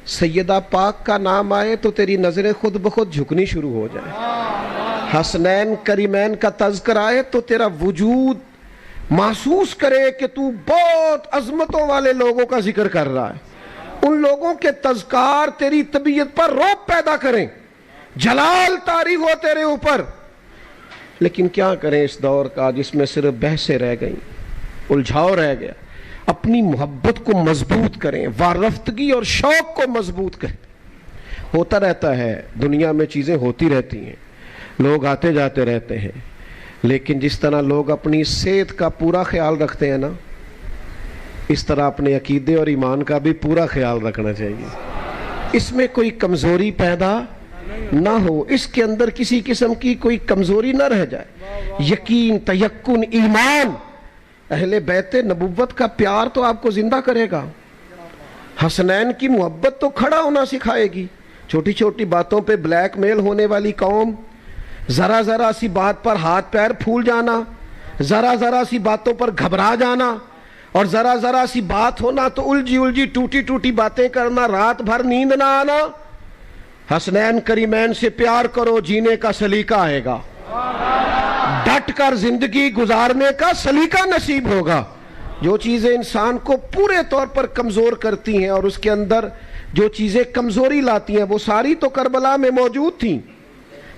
سیدہ پاک کا نام آئے تو تیری نظریں خود بخود جھکنی شروع ہو جائیں. حسنین کریمین کا تذکر آئے تو تیرا وجود محسوس کرے کہ تو بہت عظمتوں والے لوگوں کا ذکر کر رہا ہے. ان لوگوں کے تذکار تیری طبیعت پر رعب پیدا کریں، جلال طاری ہو تیرے اوپر. لیکن کیا کریں اس دور کا جس میں صرف بحثیں رہ گئیں، الجھاؤ رہ گیا. اپنی محبت کو مضبوط کریں، وارفتگی اور شوق کو مضبوط کریں. ہوتا رہتا ہے دنیا میں، چیزیں ہوتی رہتی ہیں، لوگ آتے جاتے رہتے ہیں، لیکن جس طرح لوگ اپنی صحت کا پورا خیال رکھتے ہیں نا، اس طرح اپنے عقیدے اور ایمان کا بھی پورا خیال رکھنا چاہیے. اس میں کوئی کمزوری پیدا نہ ہو، اس کے اندر کسی قسم کی کوئی کمزوری نہ رہ جائے. یقین، تیقن، ایمان، اہل بیت نبوت کا پیار تو آپ کو زندہ کرے گا. حسنین کی محبت تو کھڑا ہونا سکھائے گی. چھوٹی چھوٹی باتوں پہ بلیک میل ہونے والی قوم، ذرا ذرا سی بات پر ہاتھ پیر پھول جانا، ذرا ذرا سی باتوں پر گھبرا جانا، اور ذرا ذرا سی بات ہونا تو الجھی ٹوٹی ٹوٹی باتیں کرنا، رات بھر نیند نہ آنا. حسنین کریمین سے پیار کرو، جینے کا سلیقہ آئے گا. ڈٹ کر زندگی گزارنے کا سلیقہ نصیب ہوگا. جو چیزیں انسان کو پورے طور پر کمزور کرتی ہیں اور اس کے اندر جو چیزیں کمزوری لاتی ہیں وہ ساری تو کربلا میں موجود تھیں.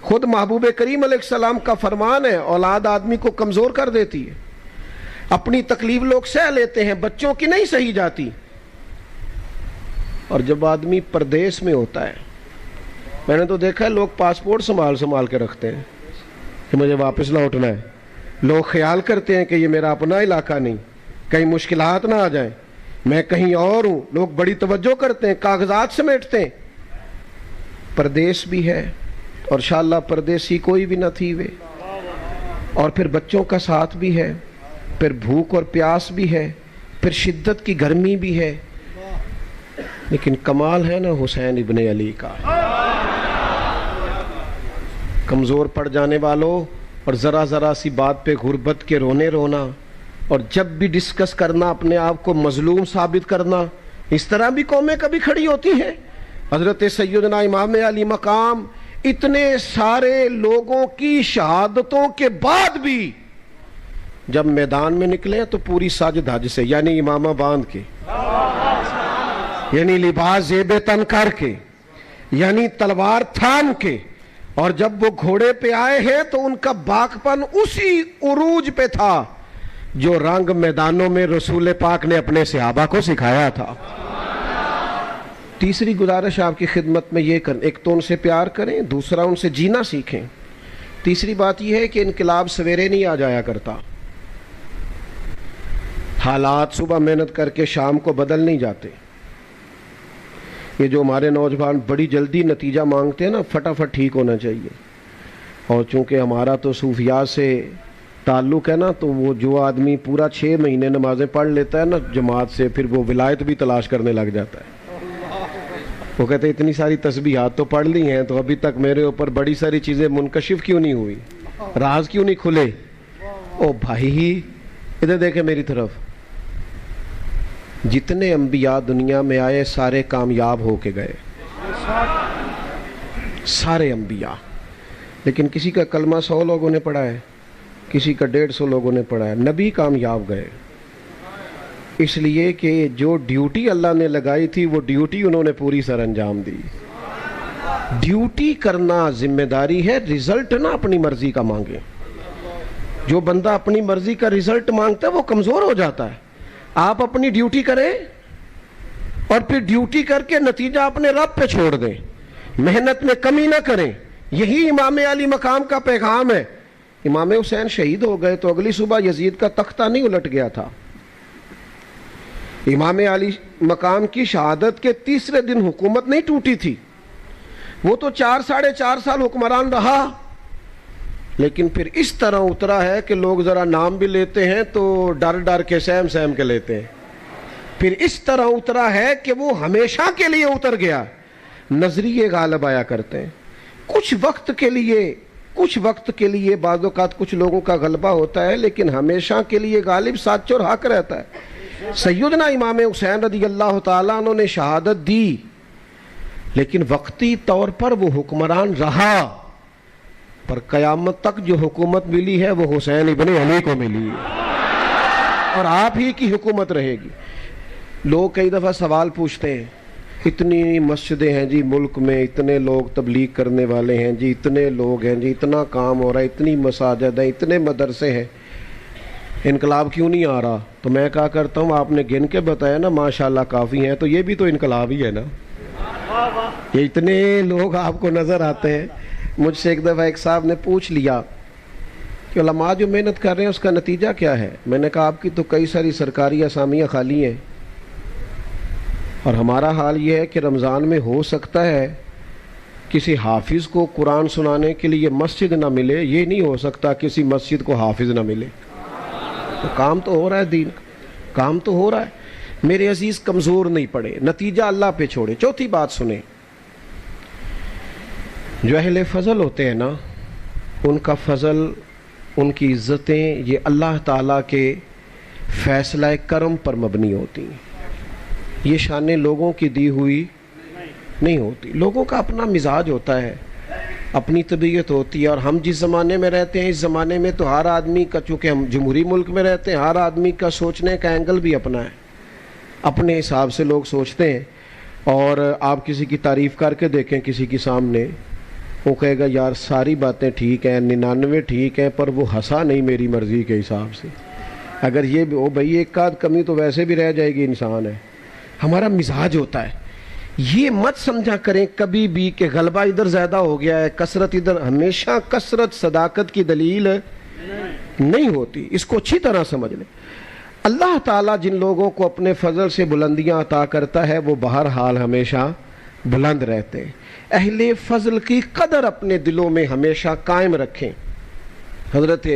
خود محبوب کریم علیہ السلام کا فرمان ہے اولاد آدمی کو کمزور کر دیتی ہے. اپنی تکلیف لوگ سہ لیتے ہیں, بچوں کی نہیں سہی جاتی. اور جب آدمی پردیس میں ہوتا ہے, میں نے تو دیکھا ہے لوگ پاسپورٹ سنبھال کے رکھتے ہیں کہ مجھے واپس لوٹنا ہے. لوگ خیال کرتے ہیں کہ یہ میرا اپنا علاقہ نہیں, کہیں مشکلات نہ آ جائیں, میں کہیں اور ہوں. لوگ بڑی توجہ کرتے ہیں, کاغذات سمیٹتے ہیں. پردیس بھی ہے اور انشاءاللہ پردیسی کوئی بھی نہ تھی وے, اور پھر بچوں کا ساتھ بھی ہے, پھر بھوک اور پیاس بھی ہے, پھر شدت کی گرمی بھی ہے. لیکن کمال ہے نا حسین ابن علی کا. کمزور پڑ جانے والوں اور ذرا ذرا سی بات پہ غربت کے رونا, اور جب بھی ڈسکس کرنا اپنے آپ کو مظلوم ثابت کرنا, اس طرح بھی قومیں کبھی کھڑی ہوتی ہیں. حضرت سیدنا امام علی مقام اتنے سارے لوگوں کی شہادتوں کے بعد بھی جب میدان میں نکلے تو پوری ساج دھج سے, یعنی امامہ باندھ کے, یعنی لباس زیب تن کر کے, یعنی تلوار تھام کے, اور جب وہ گھوڑے پہ آئے ہیں تو ان کا باکپن اسی عروج پہ تھا جو رنگ میدانوں میں رسول پاک نے اپنے صحابہ کو سکھایا تھا. تیسری گزارش آپ کی خدمت میں یہ کریں, ایک تو ان سے پیار کریں, دوسرا ان سے جینا سیکھیں. تیسری بات یہ ہے کہ انقلاب سویرے نہیں آ جایا کرتا. حالات صبح محنت کر کے شام کو بدل نہیں جاتے. یہ جو ہمارے نوجوان بڑی جلدی نتیجہ مانگتے ہیں نا, فٹافٹ ٹھیک ہونا چاہیے. اور چونکہ ہمارا تو صوفیاء سے تعلق ہے نا, تو وہ جو آدمی پورا 6 مہینے نمازیں پڑھ لیتا ہے نا جماعت سے, پھر وہ ولایت بھی تلاش کرنے لگ جاتا ہے. وہ کہتے ہیں اتنی ساری تسبیحات تو پڑھ لی ہیں تو ابھی تک میرے اوپر بڑی ساری چیزیں منکشف کیوں نہیں ہوئی, راز کیوں نہیں کھلے. او بھائی ادھر دیکھیں میری طرف, جتنے انبیاء دنیا میں آئے سارے کامیاب ہو کے گئے, سارے انبیاء. لیکن کسی کا کلمہ 100 لوگوں نے پڑھا ہے, کسی کا 150 لوگوں نے پڑھا ہے. نبی کامیاب گئے اس لیے کہ جو ڈیوٹی اللہ نے لگائی تھی وہ ڈیوٹی انہوں نے پوری سر انجام دی. ڈیوٹی کرنا ذمہ داری ہے, رزلٹ نہ اپنی مرضی کا مانگے. جو بندہ اپنی مرضی کا رزلٹ مانگتا ہے وہ کمزور ہو جاتا ہے. آپ اپنی ڈیوٹی کریں اور پھر ڈیوٹی کر کے نتیجہ اپنے رب پہ چھوڑ دیں, محنت میں کمی نہ کریں. یہی امام علی مقام کا پیغام ہے. امام حسین شہید ہو گئے تو اگلی صبح یزید کا تختہ نہیں الٹ گیا تھا. امام علی مقام کی شہادت کے تیسرے دن حکومت نہیں ٹوٹی تھی. وہ تو 4-4.5 سال حکمران رہا, لیکن پھر اس طرح اترا ہے کہ لوگ ذرا نام بھی لیتے ہیں تو ڈر کے سہم کے لیتے ہیں. پھر اس طرح اترا ہے کہ وہ ہمیشہ کے لیے اتر گیا. نظریے غالب آیا کرتے ہیں. کچھ وقت کے لیے بعض اوقات کچھ لوگوں کا غلبہ ہوتا ہے, لیکن ہمیشہ کے لیے غالب سچ اور حق رہتا ہے. سیدنا امام حسین رضی اللہ تعالیٰ عنہ نے شہادت دی, لیکن وقتی طور پر وہ حکمران رہا, پر قیامت تک جو حکومت ملی ہے وہ حسین ابن علی کو ملی ہے اور آپ ہی کی حکومت رہے گی. لوگ کئی دفعہ سوال پوچھتے ہیں, اتنی مسجدیں ہیں جی ملک میں, اتنے لوگ تبلیغ کرنے والے ہیں جی, اتنے لوگ ہیں جی, اتنا کام ہو رہا ہے, اتنی مساجد ہیں, اتنے مدرسے ہیں, انقلاب کیوں نہیں آ رہا؟ تو میں کہا کرتا ہوں آپ نے گن کے بتایا نا ماشاءاللہ کافی ہیں, تو یہ بھی تو انقلاب ہی ہے نا. یہ اتنے لوگ آپ کو نظر آتے ہیں. مجھ سے ایک دفعہ ایک صاحب نے پوچھ لیا کہ علماء جو محنت کر رہے ہیں اس کا نتیجہ کیا ہے؟ میں نے کہا آپ کی تو کئی ساری سرکاری اسامیاں خالی ہیں, اور ہمارا حال یہ ہے کہ رمضان میں ہو سکتا ہے کسی حافظ کو قرآن سنانے کے لیے مسجد نہ ملے, یہ نہیں ہو سکتا کسی مسجد کو حافظ نہ ملے. تو کام تو ہو رہا ہے, دین کام تو ہو رہا ہے. میرے عزیز کمزور نہیں پڑے, نتیجہ اللہ پہ چھوڑے. چوتھی بات سنیں, جو اہل فضل ہوتے ہیں نا, ان کا فضل, ان کی عزتیں یہ اللہ تعالیٰ کے فیصلہ کرم پر مبنی ہوتی ہیں. یہ شانیں لوگوں کی دی ہوئی نہیں ہوتی. لوگوں کا اپنا مزاج ہوتا ہے, اپنی طبیعت ہوتی ہے. اور ہم جس زمانے میں رہتے ہیں اس زمانے میں تو ہر آدمی کا, چونکہ ہم جمہوری ملک میں رہتے ہیں, ہر آدمی کا سوچنے کا اینگل بھی اپنا ہے, اپنے حساب سے لوگ سوچتے ہیں. اور آپ کسی کی تعریف کر کے دیکھیں کسی کے سامنے, وہ کہے گا یار ساری باتیں ٹھیک ہیں, 99 ٹھیک ہیں, پر وہ ہنسا نہیں میری مرضی کے حساب سے. اگر یہ ہو بھائی ایک آدھ کمی تو ویسے بھی رہ جائے گی, انسان ہے. ہمارا مزاج ہوتا ہے. یہ مت سمجھا کریں کبھی بھی کہ غلبہ ادھر زیادہ ہو گیا ہے, کثرت ادھر. ہمیشہ کثرت صداقت کی دلیل نہیں ہوتی, اس کو اچھی طرح سمجھ لیں. اللہ تعالیٰ جن لوگوں کو اپنے فضل سے بلندیاں عطا کرتا ہے وہ بہرحال ہمیشہ بلند رہتے ہیں. اہل فضل کی قدر اپنے دلوں میں ہمیشہ قائم رکھیں. حضرت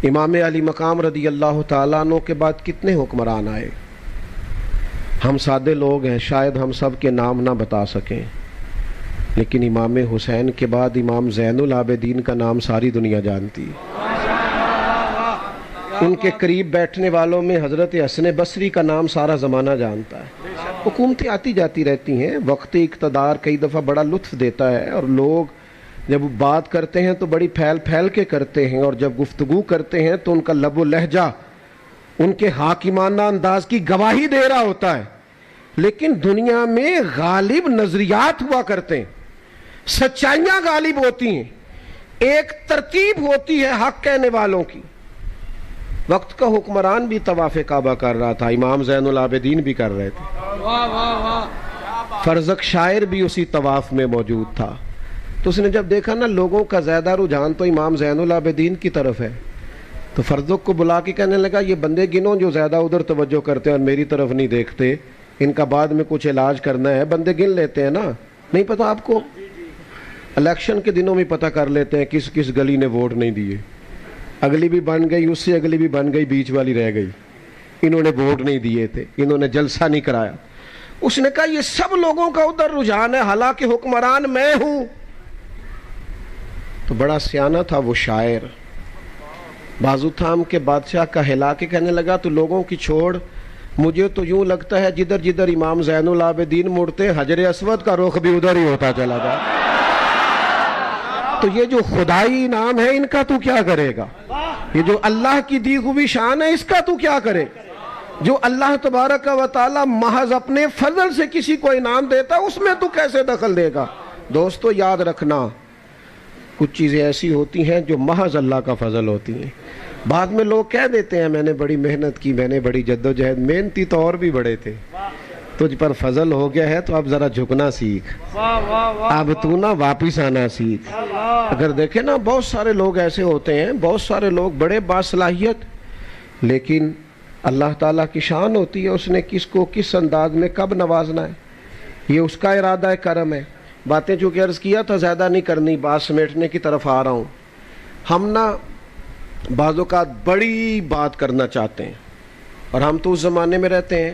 امام علی مقام رضی اللہ تعالیٰ عنہ کے بعد کتنے حکمران آئے. ہم سادے لوگ ہیں, شاید ہم سب کے نام نہ بتا سکیں, لیکن امام حسین کے بعد امام زین العابدین کا نام ساری دنیا جانتی ہے. ان کے قریب بیٹھنے والوں میں حضرت حسن بصری کا نام سارا زمانہ جانتا ہے. حکومتیں آتی جاتی رہتی ہیں, وقت اقتدار کئی دفعہ بڑا لطف دیتا ہے, اور لوگ جب بات کرتے ہیں تو بڑی پھیل پھیل کے کرتے ہیں, اور جب گفتگو کرتے ہیں تو ان کا لب و لہجہ ان کے حاکمانہ انداز کی گواہی دے رہا ہوتا ہے. لیکن دنیا میں غالب نظریات ہوا کرتے ہیں, سچائیاں غالب ہوتی ہیں, ایک ترتیب ہوتی ہے حق کہنے والوں کی. وقت کا حکمران بھی طواف کعبہ کر رہا تھا, امام زین العابدین بھی کر رہے تھے, فرزق شاعر بھی اسی طواف میں موجود تھا. تو اس نے جب دیکھا نا لوگوں کا زیادہ رجحان تو امام زین العابدین کی طرف ہے, تو فرزق کو بلا کے کہنے لگا یہ بندے گنو جو زیادہ ادھر توجہ کرتے ہیں اور میری طرف نہیں دیکھتے, ان کا بعد میں کچھ علاج کرنا ہے. بندے گن لیتے ہیں نا, نہیں پتا آپ کو, الیکشن کے دنوں میں پتہ کر لیتے ہیں کس کس گلی نے ووٹ نہیں دیے. اگلی بھی بن گئی, اس سے اگلی بھی بن گئی, بیچ والی رہ گئی, انہوں نے ووٹ نہیں دیے تھے, انہوں نے جلسہ نہیں کرایا. اس نے کہا یہ سب لوگوں کا ادھر رجحان ہے, حالانکہ حکمران میں ہوں. تو بڑا سیانہ تھا وہ شاعر, بازو تھام کے بادشاہ کا ہلا کے کہنے لگا تو لوگوں کی چھوڑ, مجھے تو یوں لگتا ہے جدھر جدھر امام زین العابدین مڑتے حجر اسود کا رخ بھی ادھر ہی ہوتا چلا جائے. تو یہ جو خدائی انعام ہے ان کا تو کیا کرے گا, یہ جو اللہ کی دی ہوئی شان ہے اس کا تو کیا کرے. جو اللہ تبارک و تعالی محض اپنے فضل سے کسی کو انعام دیتا اس میں تو کیسے دخل دے گا. دوستو یاد رکھنا کچھ چیزیں ایسی ہوتی ہیں جو محض اللہ کا فضل ہوتی ہیں. بعد میں لوگ کہہ دیتے ہیں میں نے بڑی محنت کی, میں نے بڑی جدوجہد, محنتی تو اور بھی بڑے تھے, تجھ پر فضل ہو گیا ہے تو اب ذرا جھکنا سیکھ, اب تو نہ واپس آنا سیکھ. اگر دیکھیں نا بہت سارے لوگ ایسے ہوتے ہیں, بہت سارے لوگ بڑے باصلاحیت, لیکن اللہ تعالیٰ کی شان ہوتی ہے اس نے کس کو کس انداز میں کب نوازنا ہے, یہ اس کا ارادہ کرم ہے. باتیں چونکہ عرض کیا تھا زیادہ نہیں کرنی, بات سمیٹنے کی طرف آ رہا ہوں. ہم نا بعض اوقات بڑی بات کرنا چاہتے ہیں, اور ہم تو اس زمانے میں رہتے ہیں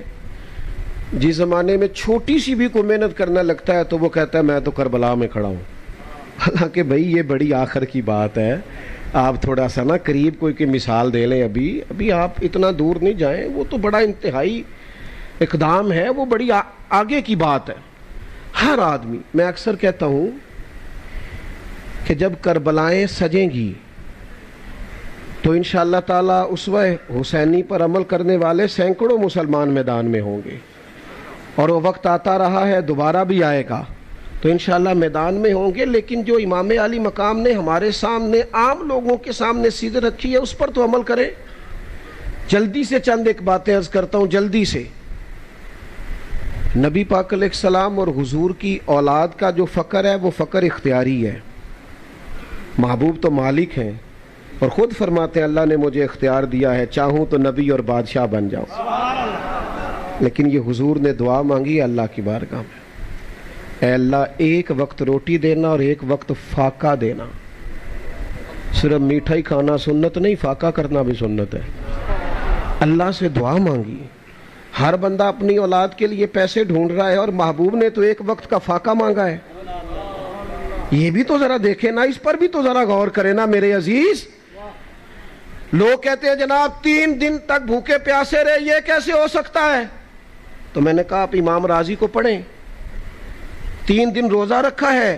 جس زمانے میں چھوٹی سی بھی کوئی محنت کرنا لگتا ہے تو وہ کہتا ہے میں تو کربلا میں کھڑا ہوں. حالانکہ بھائی یہ بڑی آخر کی بات ہے, آپ تھوڑا سا نا قریب کوئی کی مثال دے لیں. ابھی آپ اتنا دور نہیں جائیں, وہ تو بڑا انتہائی اقدام ہے, وہ بڑی آگے کی بات ہے. ہر آدمی, میں اکثر کہتا ہوں کہ جب کربلائیں سجیں گی تو انشاءاللہ تعالیٰ اسوہ حسینی پر عمل کرنے والے سینکڑوں مسلمان میدان میں ہوں گے, اور وہ وقت آتا رہا ہے دوبارہ بھی آئے گا, تو انشاءاللہ میدان میں ہوں گے. لیکن جو امام علی مقام نے ہمارے سامنے عام لوگوں کے سامنے سیدھ رکھی ہے اس پر تو عمل کریں. جلدی سے چند ایک باتیں عرض کرتا ہوں جلدی سے. نبی پاک علیہ السلام اور حضور کی اولاد کا جو فقر ہے وہ فقر اختیاری ہے. محبوب تو مالک ہیں اور خود فرماتے ہیں اللہ نے مجھے اختیار دیا ہے, چاہوں تو نبی اور بادشاہ بن جاؤں. لیکن یہ حضور نے دعا مانگی اللہ کی بارگاہ میں, اے اللہ ایک وقت روٹی دینا اور ایک وقت فاقہ دینا. صرف میٹھا ہی کھانا سنت نہیں, فاقہ کرنا بھی سنت ہے. اللہ سے دعا مانگی. ہر بندہ اپنی اولاد کے لیے پیسے ڈھونڈ رہا ہے اور محبوب نے تو ایک وقت کا فاقہ مانگا ہے. یہ بھی تو ذرا دیکھیں نا, اس پر بھی تو ذرا غور کریں نا میرے عزیز. لوگ کہتے ہیں جناب 3 دن تک بھوکے پیاسے رہے, یہ کیسے ہو سکتا ہے؟ تو میں نے کہا آپ امام راضی کو پڑھیں, 3 دن روزہ رکھا ہے,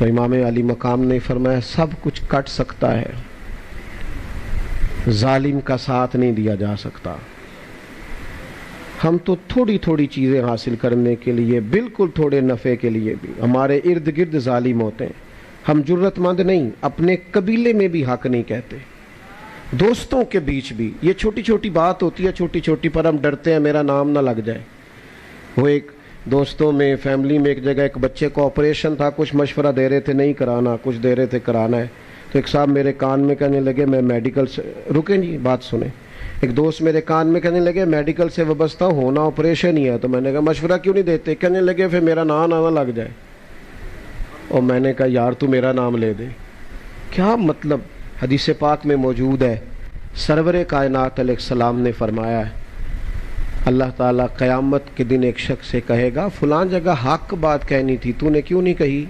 تو امام علی مقام نے فرمایا سب کچھ کٹ سکتا ہے، ظالم کا ساتھ نہیں دیا جا سکتا۔ ہم تو تھوڑی تھوڑی چیزیں حاصل کرنے کے لیے، بالکل تھوڑے نفع کے لیے بھی ہمارے ارد گرد ظالم ہوتے ہیں۔ ہم جرت مند نہیں، اپنے قبیلے میں بھی حق نہیں کہتے، دوستوں کے بیچ بھی یہ چھوٹی چھوٹی بات ہوتی ہے، چھوٹی چھوٹی پر ہم ڈرتے ہیں میرا نام نہ لگ جائے۔ وہ ایک دوستوں میں، فیملی میں ایک جگہ ایک بچے کو آپریشن تھا، کچھ مشورہ دے رہے تھے نہیں کرانا، کچھ دے رہے تھے کرانا ہے، تو ایک صاحب میرے کان میں کہنے لگے میں میڈیکل سے، رکیں جی بات سنیں، ایک دوست میرے کان میں کہنے لگے میڈیکل سے وابستہ ہونا آپریشن ہی ہے، تو میں نے کہا مشورہ کیوں نہیں دیتے؟ کہنے لگے پھر میرا نام نہ لگ جائے، اور میں نے کہا یار تو میرا نام لے دے۔ کیا مطلب؟ حدیث پاک میں موجود ہے، سرور کائنات علیہ السلام نے فرمایا ہے اللہ تعالیٰ قیامت کے دن ایک شخص سے کہے گا فلاں جگہ حق بات کہنی تھی تو نے کیوں نہیں کہی؟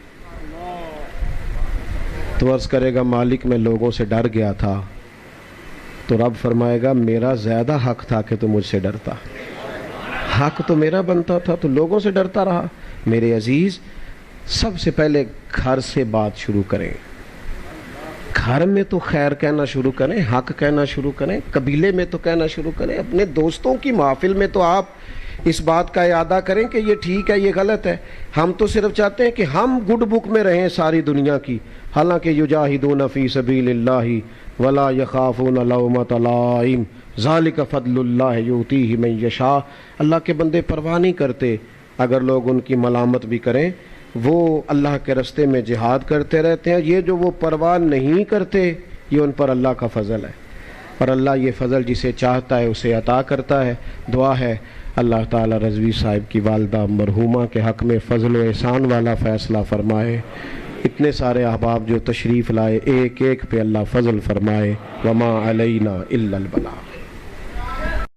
تو عرض کرے گا مالک میں لوگوں سے ڈر گیا تھا، تو رب فرمائے گا میرا زیادہ حق تھا کہ تو مجھ سے ڈرتا، حق تو میرا بنتا تھا تو لوگوں سے ڈرتا رہا۔ میرے عزیز، سب سے پہلے گھر سے بات شروع کریں، گھر میں تو خیر کہنا شروع کریں، حق کہنا شروع کریں، قبیلے میں تو کہنا شروع کریں، اپنے دوستوں کی محفل میں تو آپ اس بات کا اعادہ کریں کہ یہ ٹھیک ہے یہ غلط ہے۔ ہم تو صرف چاہتے ہیں کہ ہم گڈ بک میں رہیں ساری دنیا کی، حالانکہ یجاہدون فی سبیل اللہ ولا یخافون لومۃ لائم ذالک فضل اللہ یؤتیہ من یشاء۔ اللہ کے بندے پرواہ نہیں کرتے اگر لوگ ان کی ملامت بھی کریں، وہ اللہ کے راستے میں جہاد کرتے رہتے ہیں۔ یہ جو وہ پرواہ نہیں کرتے یہ ان پر اللہ کا فضل ہے، اور اللہ یہ فضل جسے چاہتا ہے اسے عطا کرتا ہے۔ دعا ہے اللہ تعالیٰ رضوی صاحب کی والدہ مرحومہ کے حق میں فضل و احسان والا فیصلہ فرمائے، اتنے سارے احباب جو تشریف لائے ایک ایک پہ اللہ فضل فرمائے، وما علینا الا البلاغ۔